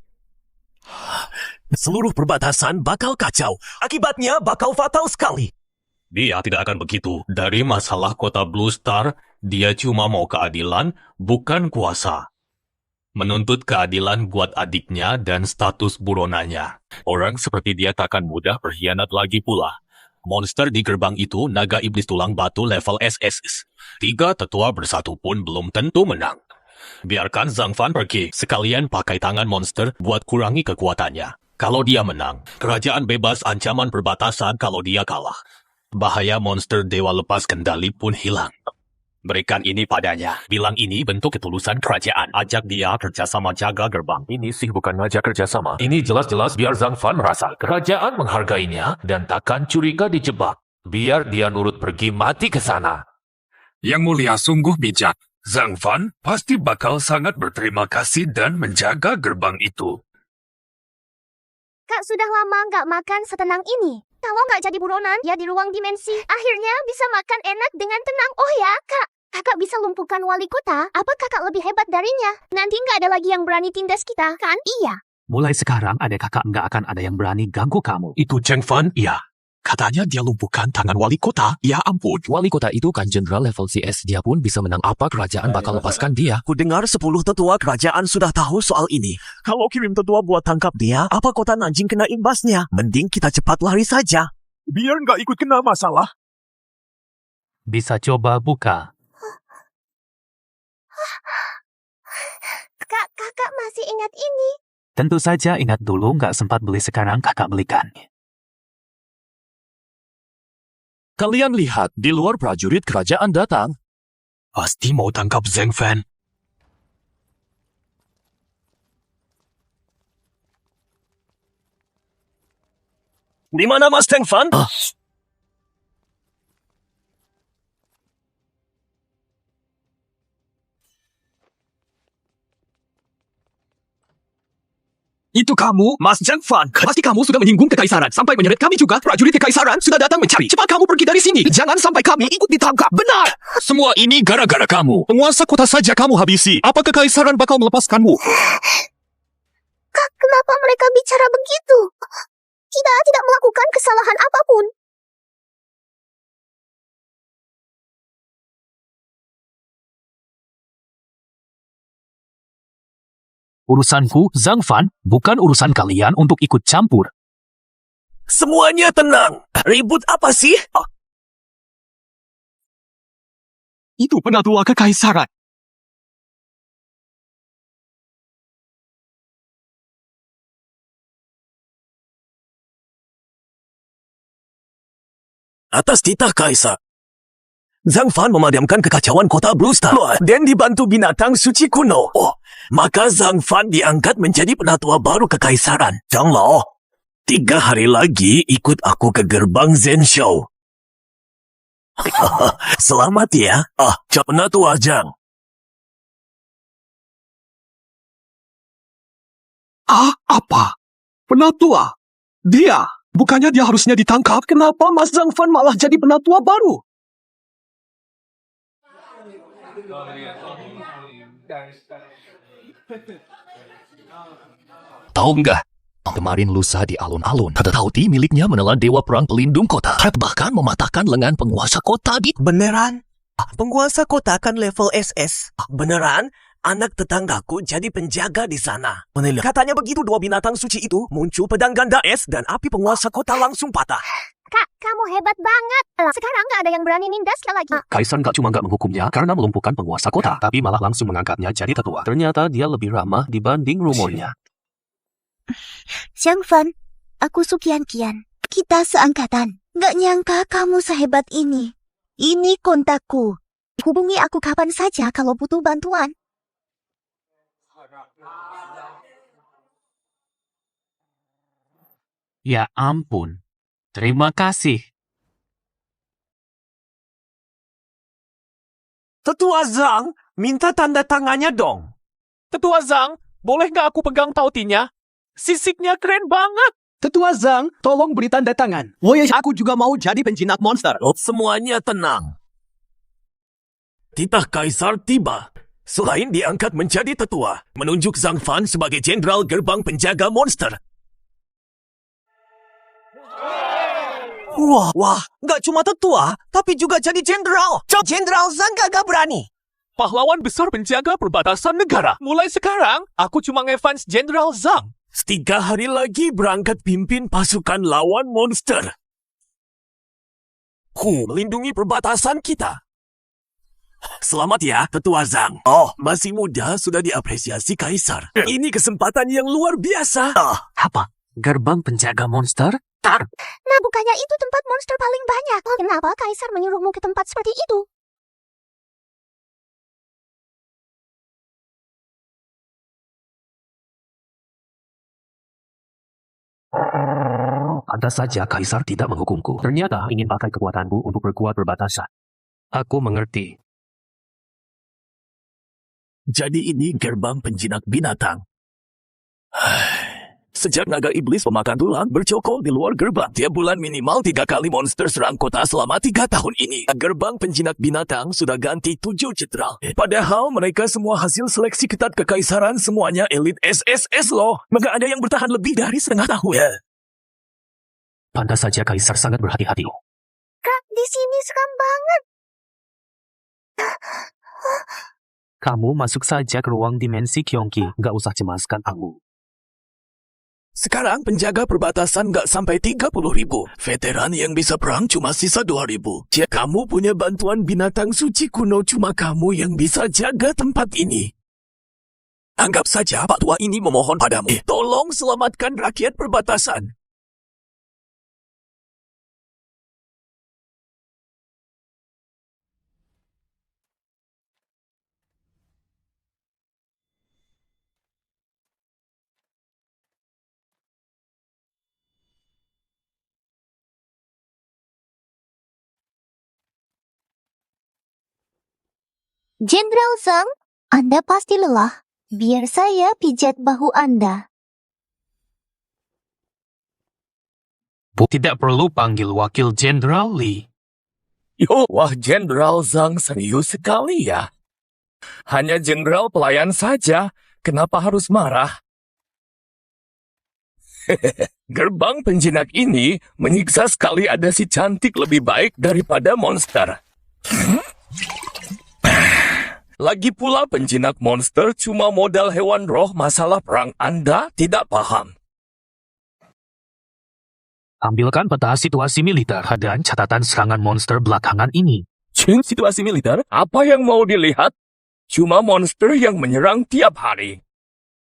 seluruh perbatasan bakal kacau. Akibatnya bakal fatal sekali. Dia tidak akan begitu. Dari masalah kota Blue Star, dia cuma mau keadilan, bukan kuasa. Menuntut keadilan buat adiknya dan status buronanya. Orang seperti dia takkan mudah berkhianat lagi pula. Monster di gerbang itu naga iblis tulang batu level SS. 3 tetua bersatu pun belum tentu menang. Biarkan Zhang Fan pergi, sekalian pakai tangan monster buat kurangi kekuatannya. Kalau dia menang, kerajaan bebas ancaman perbatasan. Kalau dia kalah, bahaya monster dewa lepas kendali pun hilang. Berikan ini padanya. Bilang ini bentuk ketulusan kerajaan. Ajak dia kerjasama jaga gerbang. Ini sih bukan ngajak kerjasama. Ini jelas-jelas biar Zhang Fan merasa kerajaan menghargainya dan takkan curiga dijebak. Biar dia nurut pergi mati ke sana. Yang mulia sungguh bijak. Zhang Fan pasti bakal sangat berterima kasih dan menjaga gerbang itu. Kak sudah lama nggak makan setenang ini. Kalau nggak jadi buronan, ya di ruang dimensi. Akhirnya bisa makan enak dengan tenang. Oh ya, Kak. Kakak bisa lumpuhkan wali kota. Apa kakak lebih hebat darinya? Nanti nggak ada lagi yang berani tindas kita, kan? Iya. Mulai sekarang, adik kakak nggak akan ada yang berani ganggu kamu. Itu Zhang Fan? Iya. Katanya dia lumpuhkan tangan wali kota. Ya ampun. Wali kota itu kan jenderal level CS. Dia pun bisa menang. Apa kerajaan bakal lepaskan dia? Ku dengar 10 tetua kerajaan sudah tahu soal ini. Kalau kirim tetua buat tangkap dia, apa kota Nanjing kena imbasnya? Mending kita cepat lari saja. Biar nggak ikut kena masalah. Bisa coba buka. Kakak masih ingat ini. Tentu saja ingat dulu, nggak sempat beli sekarang kakak belikan. Kalian lihat, di luar prajurit kerajaan datang. Pasti mau tangkap Zhang Fan. Di mana Mas Zhang Fan? Itu kamu, Mas Zhang Fan. Pasti kamu sudah menyinggung kekaisaran. Sampai menyeret kami juga. Prajurit kekaisaran sudah datang mencari. Cepat kamu pergi dari sini. Jangan sampai kami ikut ditangkap. Benar! Semua ini gara-gara kamu. Penguasa kota saja kamu habisi. Apa kekaisaran bakal melepaskanmu? Kak, kenapa mereka bicara begitu? Kita tidak melakukan kesalahan apapun. Urusanku, Zhang Fan, bukan urusan kalian untuk ikut campur. Semuanya tenang. Ribut apa sih? Itu penatua kekaisaran. Atas titah kaisar, Zhang Fan memadamkan kekacauan kota Blue Star dan dibantu binatang suci kuno. Maka Zhang Fan diangkat menjadi penatua baru kekaisaran. Zhang Lao, 3 hari lagi ikut aku ke gerbang Zhenxiao. Selamat ya, penatua Zhang. Apa? Penatua? Dia? Bukannya dia harusnya ditangkap? Kenapa Mas Zhang Fan malah jadi penatua baru? Tahu nggak? Kemarin lusa di alun-alun, ada Tauti miliknya menelan dewa perang pelindung kota. Bahkan mematahkan lengan penguasa kota. Beneran? Penguasa kota kan level SS. Beneran? Anak tetanggaku jadi penjaga di sana. Katanya begitu 2 binatang suci itu muncul pedang ganda es dan api penguasa kota langsung patah. Kak, kamu hebat banget. Sekarang nggak ada yang berani nindas lagi. Kaisar cuma nggak menghukumnya karena melumpuhkan penguasa kota, tapi malah langsung mengangkatnya jadi tetua. Ternyata dia lebih ramah dibanding rumornya. Zhang Fan, aku Sukian Kian. Kita seangkatan. Nggak nyangka kamu sehebat ini. Ini kontakku. Hubungi aku kapan saja kalau butuh bantuan. Ya ampun. Terima kasih. Tetua Zhang, minta tanda tangannya dong. Tetua Zhang, boleh nggak aku pegang tautinya? Sisiknya keren banget. Tetua Zhang, tolong beri tanda tangan. Aku juga mau jadi penjinak monster. Semuanya tenang. Titah Kaisar tiba. Selain diangkat menjadi tetua, menunjuk Zhang Fan sebagai jenderal gerbang penjaga monster. Wah, nggak cuma tetua, tapi juga jadi jenderal. Jenderal Zhang gak berani. Pahlawan besar penjaga perbatasan negara. Mulai sekarang, aku cuma ngefans Jenderal Zhang. 3 hari lagi berangkat pimpin pasukan lawan monster. Melindungi perbatasan kita. Selamat ya, Tetua Zhang. Masih muda, sudah diapresiasi Kaisar. Ini kesempatan yang luar biasa. Apa? Gerbang penjaga monster? Nah, bukannya itu tempat monster paling banyak. Kenapa Kaisar menyuruhmu ke tempat seperti itu? Pantas saja Kaisar tidak menghukumku. Ternyata ingin pakai kekuatanku untuk berkuat perbatasan. Aku mengerti. Jadi ini gerbang penjinak binatang. Sejak naga iblis pemakan tulang bercokol di luar gerbang, tiap bulan minimal 3 kali monster serang kota selama 3 tahun ini. Gerbang penjinak binatang sudah ganti 7 jenderal. Padahal mereka semua hasil seleksi ketat kekaisaran, semuanya elit SSS loh. Maka ada yang bertahan lebih dari setengah tahun. Pantas saja Kaisar sangat berhati-hati. Kak, di sini seram banget. Kamu masuk saja ke ruang dimensi Kyongki. Gak usah cemaskan aku. Sekarang penjaga perbatasan nggak sampai 30.000. Veteran yang bisa perang cuma sisa 2.000. Kamu punya bantuan binatang suci kuno, cuma kamu yang bisa jaga tempat ini. Anggap saja Pak Tua ini memohon padamu. Tolong selamatkan rakyat perbatasan. Jenderal Zhang, Anda pasti lelah. Biar saya pijat bahu Anda. Tidak perlu panggil Wakil Jenderal Lee. Wah, Jenderal Zhang serius sekali ya. Hanya jenderal pelayan saja, kenapa harus marah? Gerbang penjinak ini menyiksa sekali, ada si cantik lebih baik daripada monster. Lagi pula penjinak monster cuma modal hewan roh, masalah perang Anda tidak paham. Ambilkan peta situasi militer dan catatan serangan monster belakangan ini. Situasi militer? Apa yang mau dilihat? Cuma monster yang menyerang tiap hari.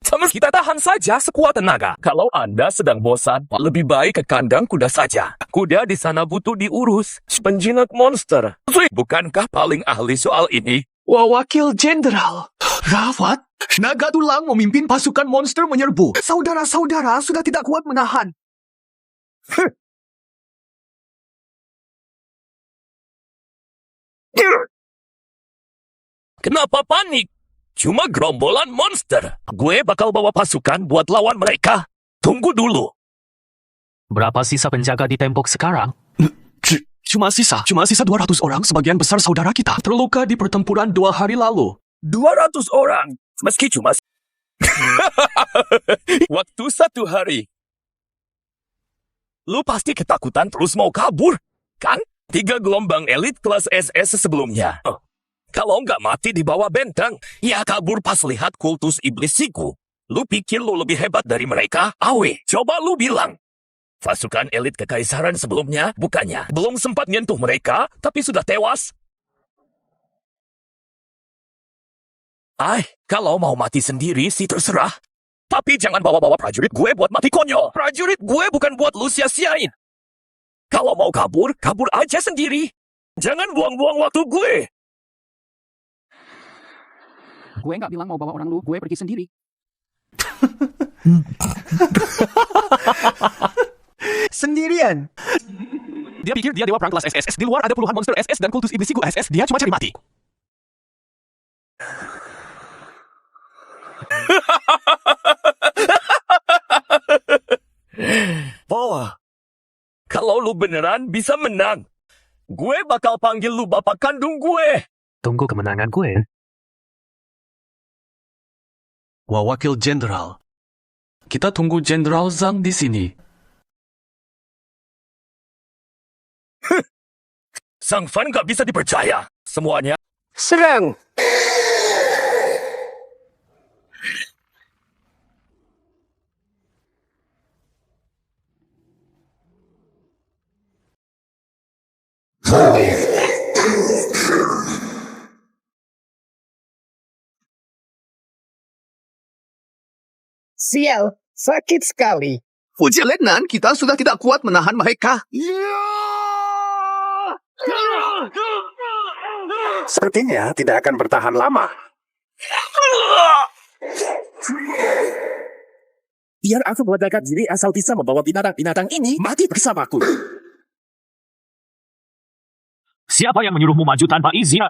Sama kita tahan saja sekuat tenaga. Kalau Anda sedang bosan, lebih baik ke kandang kuda saja. Kuda di sana butuh diurus. Penjinak monster. Bukankah paling ahli soal ini? Wakil Jenderal. Rawat, naga tulang memimpin pasukan monster menyerbu. Saudara-saudara sudah tidak kuat menahan. Kenapa panik? Cuma gerombolan monster. Gue bakal bawa pasukan buat lawan mereka. Tunggu dulu. Berapa sisa penjaga di tembok sekarang? Cuma sisa 200 orang, sebagian besar saudara kita terluka di pertempuran 2 hari lalu. 200 orang? Meski cuma... Waktu 1 hari. Lu pasti ketakutan terus mau kabur, kan? 3 gelombang elit kelas SS sebelumnya. Kalau nggak mati di bawah benteng, ya kabur pas lihat kultus iblis siku. Lu pikir lu lebih hebat dari mereka? Awe, coba lu bilang. Pasukan elit kekaisaran sebelumnya, bukannya belum sempat nyentuh mereka, tapi sudah tewas. Kalau mau mati sendiri sih terserah. Tapi jangan bawa-bawa prajurit gue buat mati konyol. Prajurit gue bukan buat lu sia-siain. Kalau mau kabur, kabur aja sendiri. Jangan buang-buang waktu gue. Gue nggak bilang mau bawa orang lu, gue pergi sendiri. sendirian. Dia pikir dia dewa perang kelas SSS. Di luar ada puluhan monster SS dan kultus iblis sigu SS. Dia cuma cari mati. Paula, kalau lu beneran bisa menang, gue bakal panggil lu bapak kandung gue. Tunggu kemenangan gue. Wakil Jenderal. Kita tunggu Jenderal Zhang di sini. Sang Fan gak bisa dipercaya. Semuanya Serang. Sial, sakit sekali. Puji Letnan, kita sudah tidak kuat menahan mereka. Sepertinya tidak akan bertahan lama. Biar aku meledakan diri asal bisa membawa binatang-binatang ini mati bersamaku. Siapa yang menyuruhmu maju tanpa izin?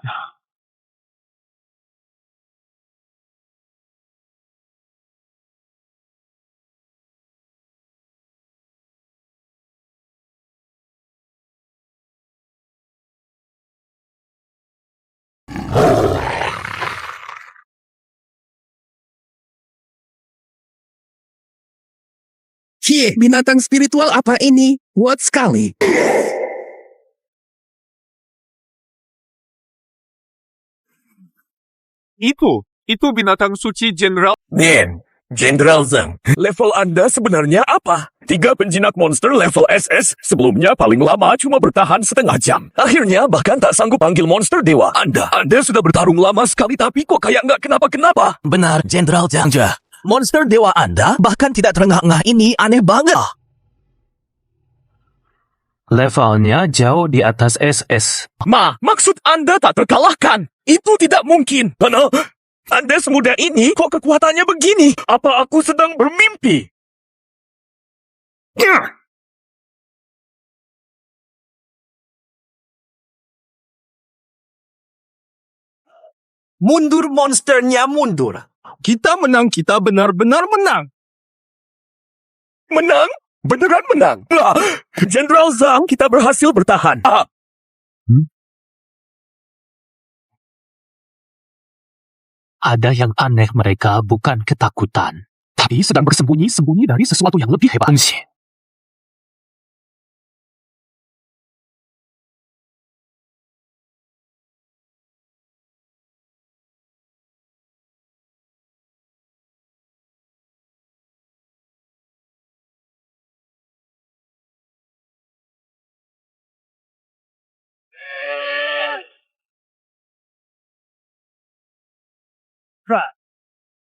Binatang spiritual apa ini? Kuat sekali. Itu binatang suci Jenderal. Jenderal Zhang, level Anda sebenarnya apa? 3 penjinak monster level SS sebelumnya paling lama cuma bertahan setengah jam. Akhirnya bahkan tak sanggup panggil monster dewa. Anda sudah bertarung lama sekali tapi kok kayak nggak kenapa-kenapa. Benar, Jenderal Zhang. Monster dewa Anda bahkan tidak terengah-engah ini aneh banget. Levelnya jauh di atas SS. Maksud Anda tak terkalahkan? Itu tidak mungkin. Karena Anda semudah ini kok kekuatannya begini? Apa aku sedang bermimpi? Mundur monsternya mundur. Kita menang, kita benar-benar menang. Menang? Beneran menang? Jenderal Zhang, kita berhasil bertahan. Ada yang aneh, mereka bukan ketakutan, tapi sedang bersembunyi-sembunyi dari sesuatu yang lebih hebat.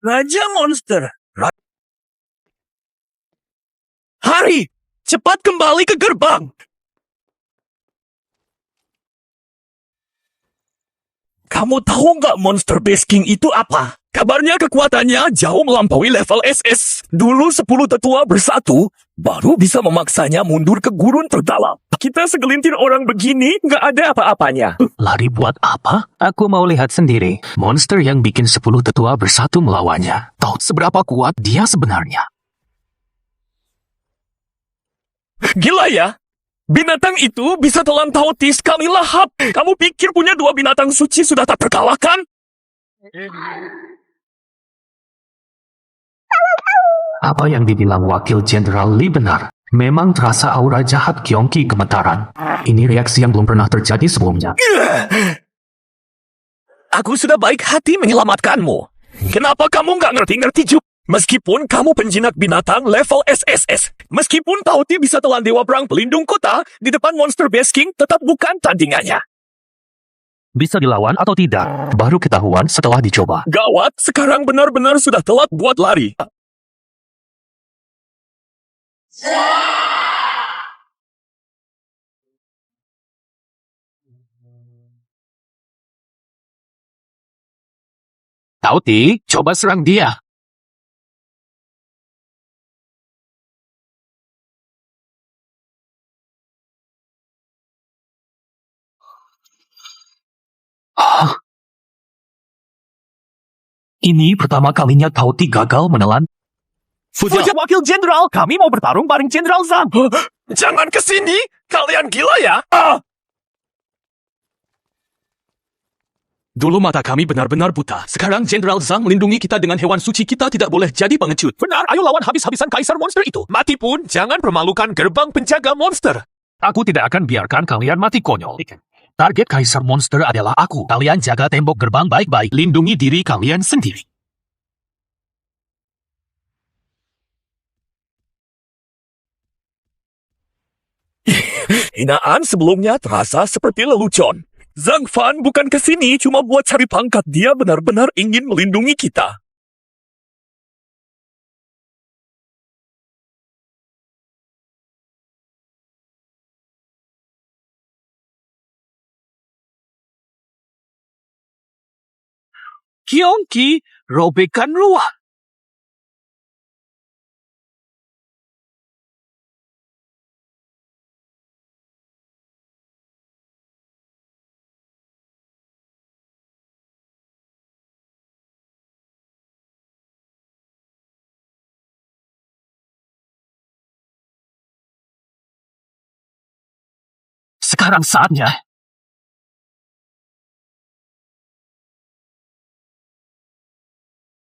Raja Monster. Hari, cepat kembali ke gerbang. Kamu tahu nggak Monster Base King itu apa? Kabarnya kekuatannya jauh melampaui level SS. Dulu 10 tetua bersatu, baru bisa memaksanya mundur ke gurun terdalam. Kita segelintir orang begini, nggak ada apa-apanya. Lari buat apa? Aku mau lihat sendiri. Monster yang bikin 10 tetua bersatu melawannya. Tahu seberapa kuat dia sebenarnya? Gila ya? Binatang itu bisa telan Tauti sekali lahap. Kamu pikir punya 2 binatang suci sudah tak terkalahkan? Apa yang dibilang Wakil Jenderal Li benar. Memang terasa aura jahat Kyongki gemetaran. Ini reaksi yang belum pernah terjadi sebelumnya. Aku sudah baik hati menyelamatkanmu. Kenapa kamu nggak ngerti-ngerti juga? Meskipun kamu penjinak binatang level SSS, meskipun Tauti bisa telan dewa perang pelindung kota, di depan Monster Base King tetap bukan tandingannya. Bisa dilawan atau tidak, baru ketahuan setelah dicoba. Gawat, sekarang benar-benar sudah telat buat lari. Tauti, coba serang dia. Ini pertama kalinya Tauti gagal menelan. Fuja Wakil Jenderal, kami mau bertarung bareng Jenderal Zhang. Jangan kesini! Kalian gila ya? Dulu mata kami benar-benar buta. Sekarang Jenderal Zhang melindungi kita dengan hewan suci kita tidak boleh jadi pengecut. Benar, ayo lawan habis-habisan Kaisar Monster itu. Mati pun, jangan permalukan gerbang penjaga monster. Aku tidak akan biarkan kalian mati konyol. Target Kaisar Monster adalah aku. Kalian jaga tembok gerbang baik-baik. Lindungi diri kalian sendiri. Hinaan sebelumnya terasa seperti lelucon. Zhang Fan bukan kesini cuma buat cari pangkat. Dia benar-benar ingin melindungi kita. Kyongki, robekan ruang. Sekarang saatnya.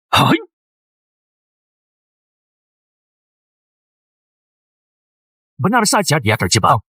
Hai. Benar saja dia terjebak.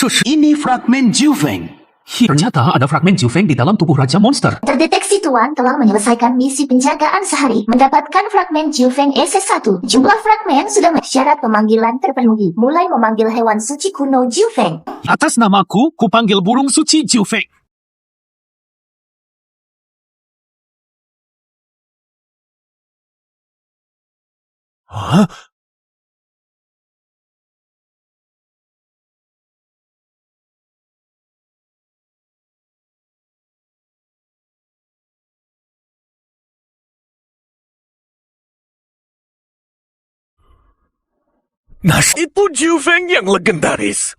Ini fragmen Juveng. Ternyata ada fragmen Juveng di dalam tubuh Raja Monster. Terdeteksi Tuan telah menyelesaikan misi penjagaan sehari. Mendapatkan fragmen Juveng SS1. Jumlah fragmen sudah syarat pemanggilan terpenuhi. Mulai memanggil hewan suci kuno Juveng. Atas namaku, kupanggil burung suci Juveng. Hah? Itu Juveng yang legendaris.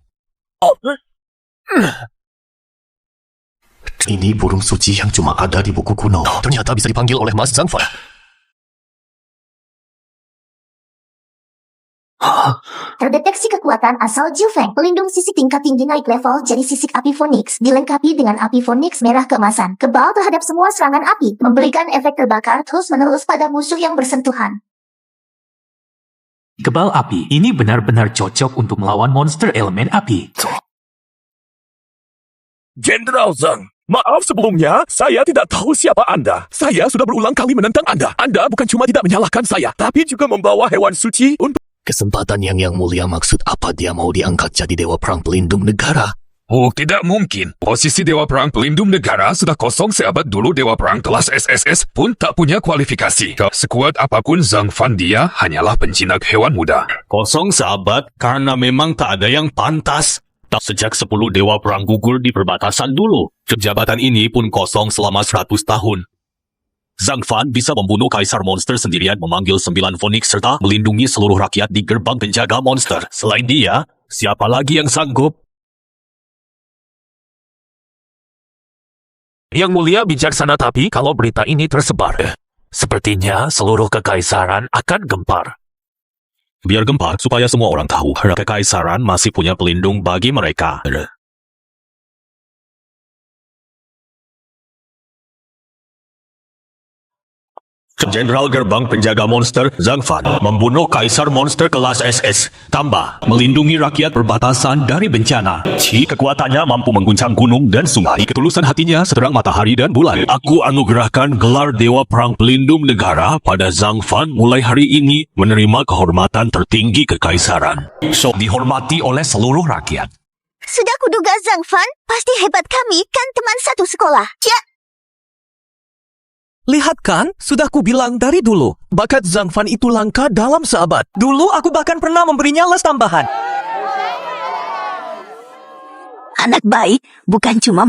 Ini burung suci yang cuma ada di buku kuno. Ternyata bisa dipanggil oleh Mas Zhang Fan. Terdeteksi kekuatan asal Juveng. Pelindung sisik tingkat tinggi naik level jadi sisik api Phoenix. Dilengkapi dengan api Phoenix merah keemasan. Kebal terhadap semua serangan api. Memberikan efek terbakar terus-menerus pada musuh yang bersentuhan. Kebal api, ini benar-benar cocok untuk melawan monster elemen api. Jenderal Zhang, maaf sebelumnya, saya tidak tahu siapa Anda. Saya sudah berulang kali menentang Anda. Anda bukan cuma tidak menyalahkan saya, tapi juga membawa hewan suci untuk... Kesempatan yang mulia maksud apa dia mau diangkat jadi Dewa Perang Pelindung Negara? Oh, tidak mungkin. Posisi Dewa Perang Pelindung Negara sudah kosong seabad dulu. Dewa Perang kelas SSS pun tak punya kualifikasi. Sekuat apapun Zhang Fan, dia hanyalah penjinak hewan muda. Kosong seabad karena memang tak ada yang pantas. Tak sejak 10 Dewa Perang gugur di perbatasan dulu. Jabatan ini pun kosong selama 100 tahun. Zhang Fan bisa membunuh Kaisar Monster sendirian, memanggil 9 Phoenix serta melindungi seluruh rakyat di gerbang penjaga monster. Selain dia, siapa lagi yang sanggup? Yang mulia bijaksana, tapi kalau berita ini tersebar, sepertinya seluruh kekaisaran akan gempar. Biar gempar supaya semua orang tahu kekaisaran masih punya pelindung bagi mereka. Jenderal Gerbang Penjaga Monster Zhang Fan membunuh Kaisar Monster kelas SS. Tambah, melindungi rakyat perbatasan dari bencana. Kekuatannya mampu mengguncang gunung dan sungai. Ketulusan hatinya seterang matahari dan bulan. Aku anugerahkan gelar Dewa Perang Pelindung Negara pada Zhang Fan mulai hari ini menerima kehormatan tertinggi kekaisaran. So, dihormati oleh seluruh rakyat. Sudah kuduga Zhang Fan, pasti hebat, kami kan teman satu sekolah. Lihat kan, sudah kubilang dari dulu. Bakat Zhang Fan itu langka dalam seabad. Dulu aku bahkan pernah memberinya les tambahan. anak baik, bukan cuma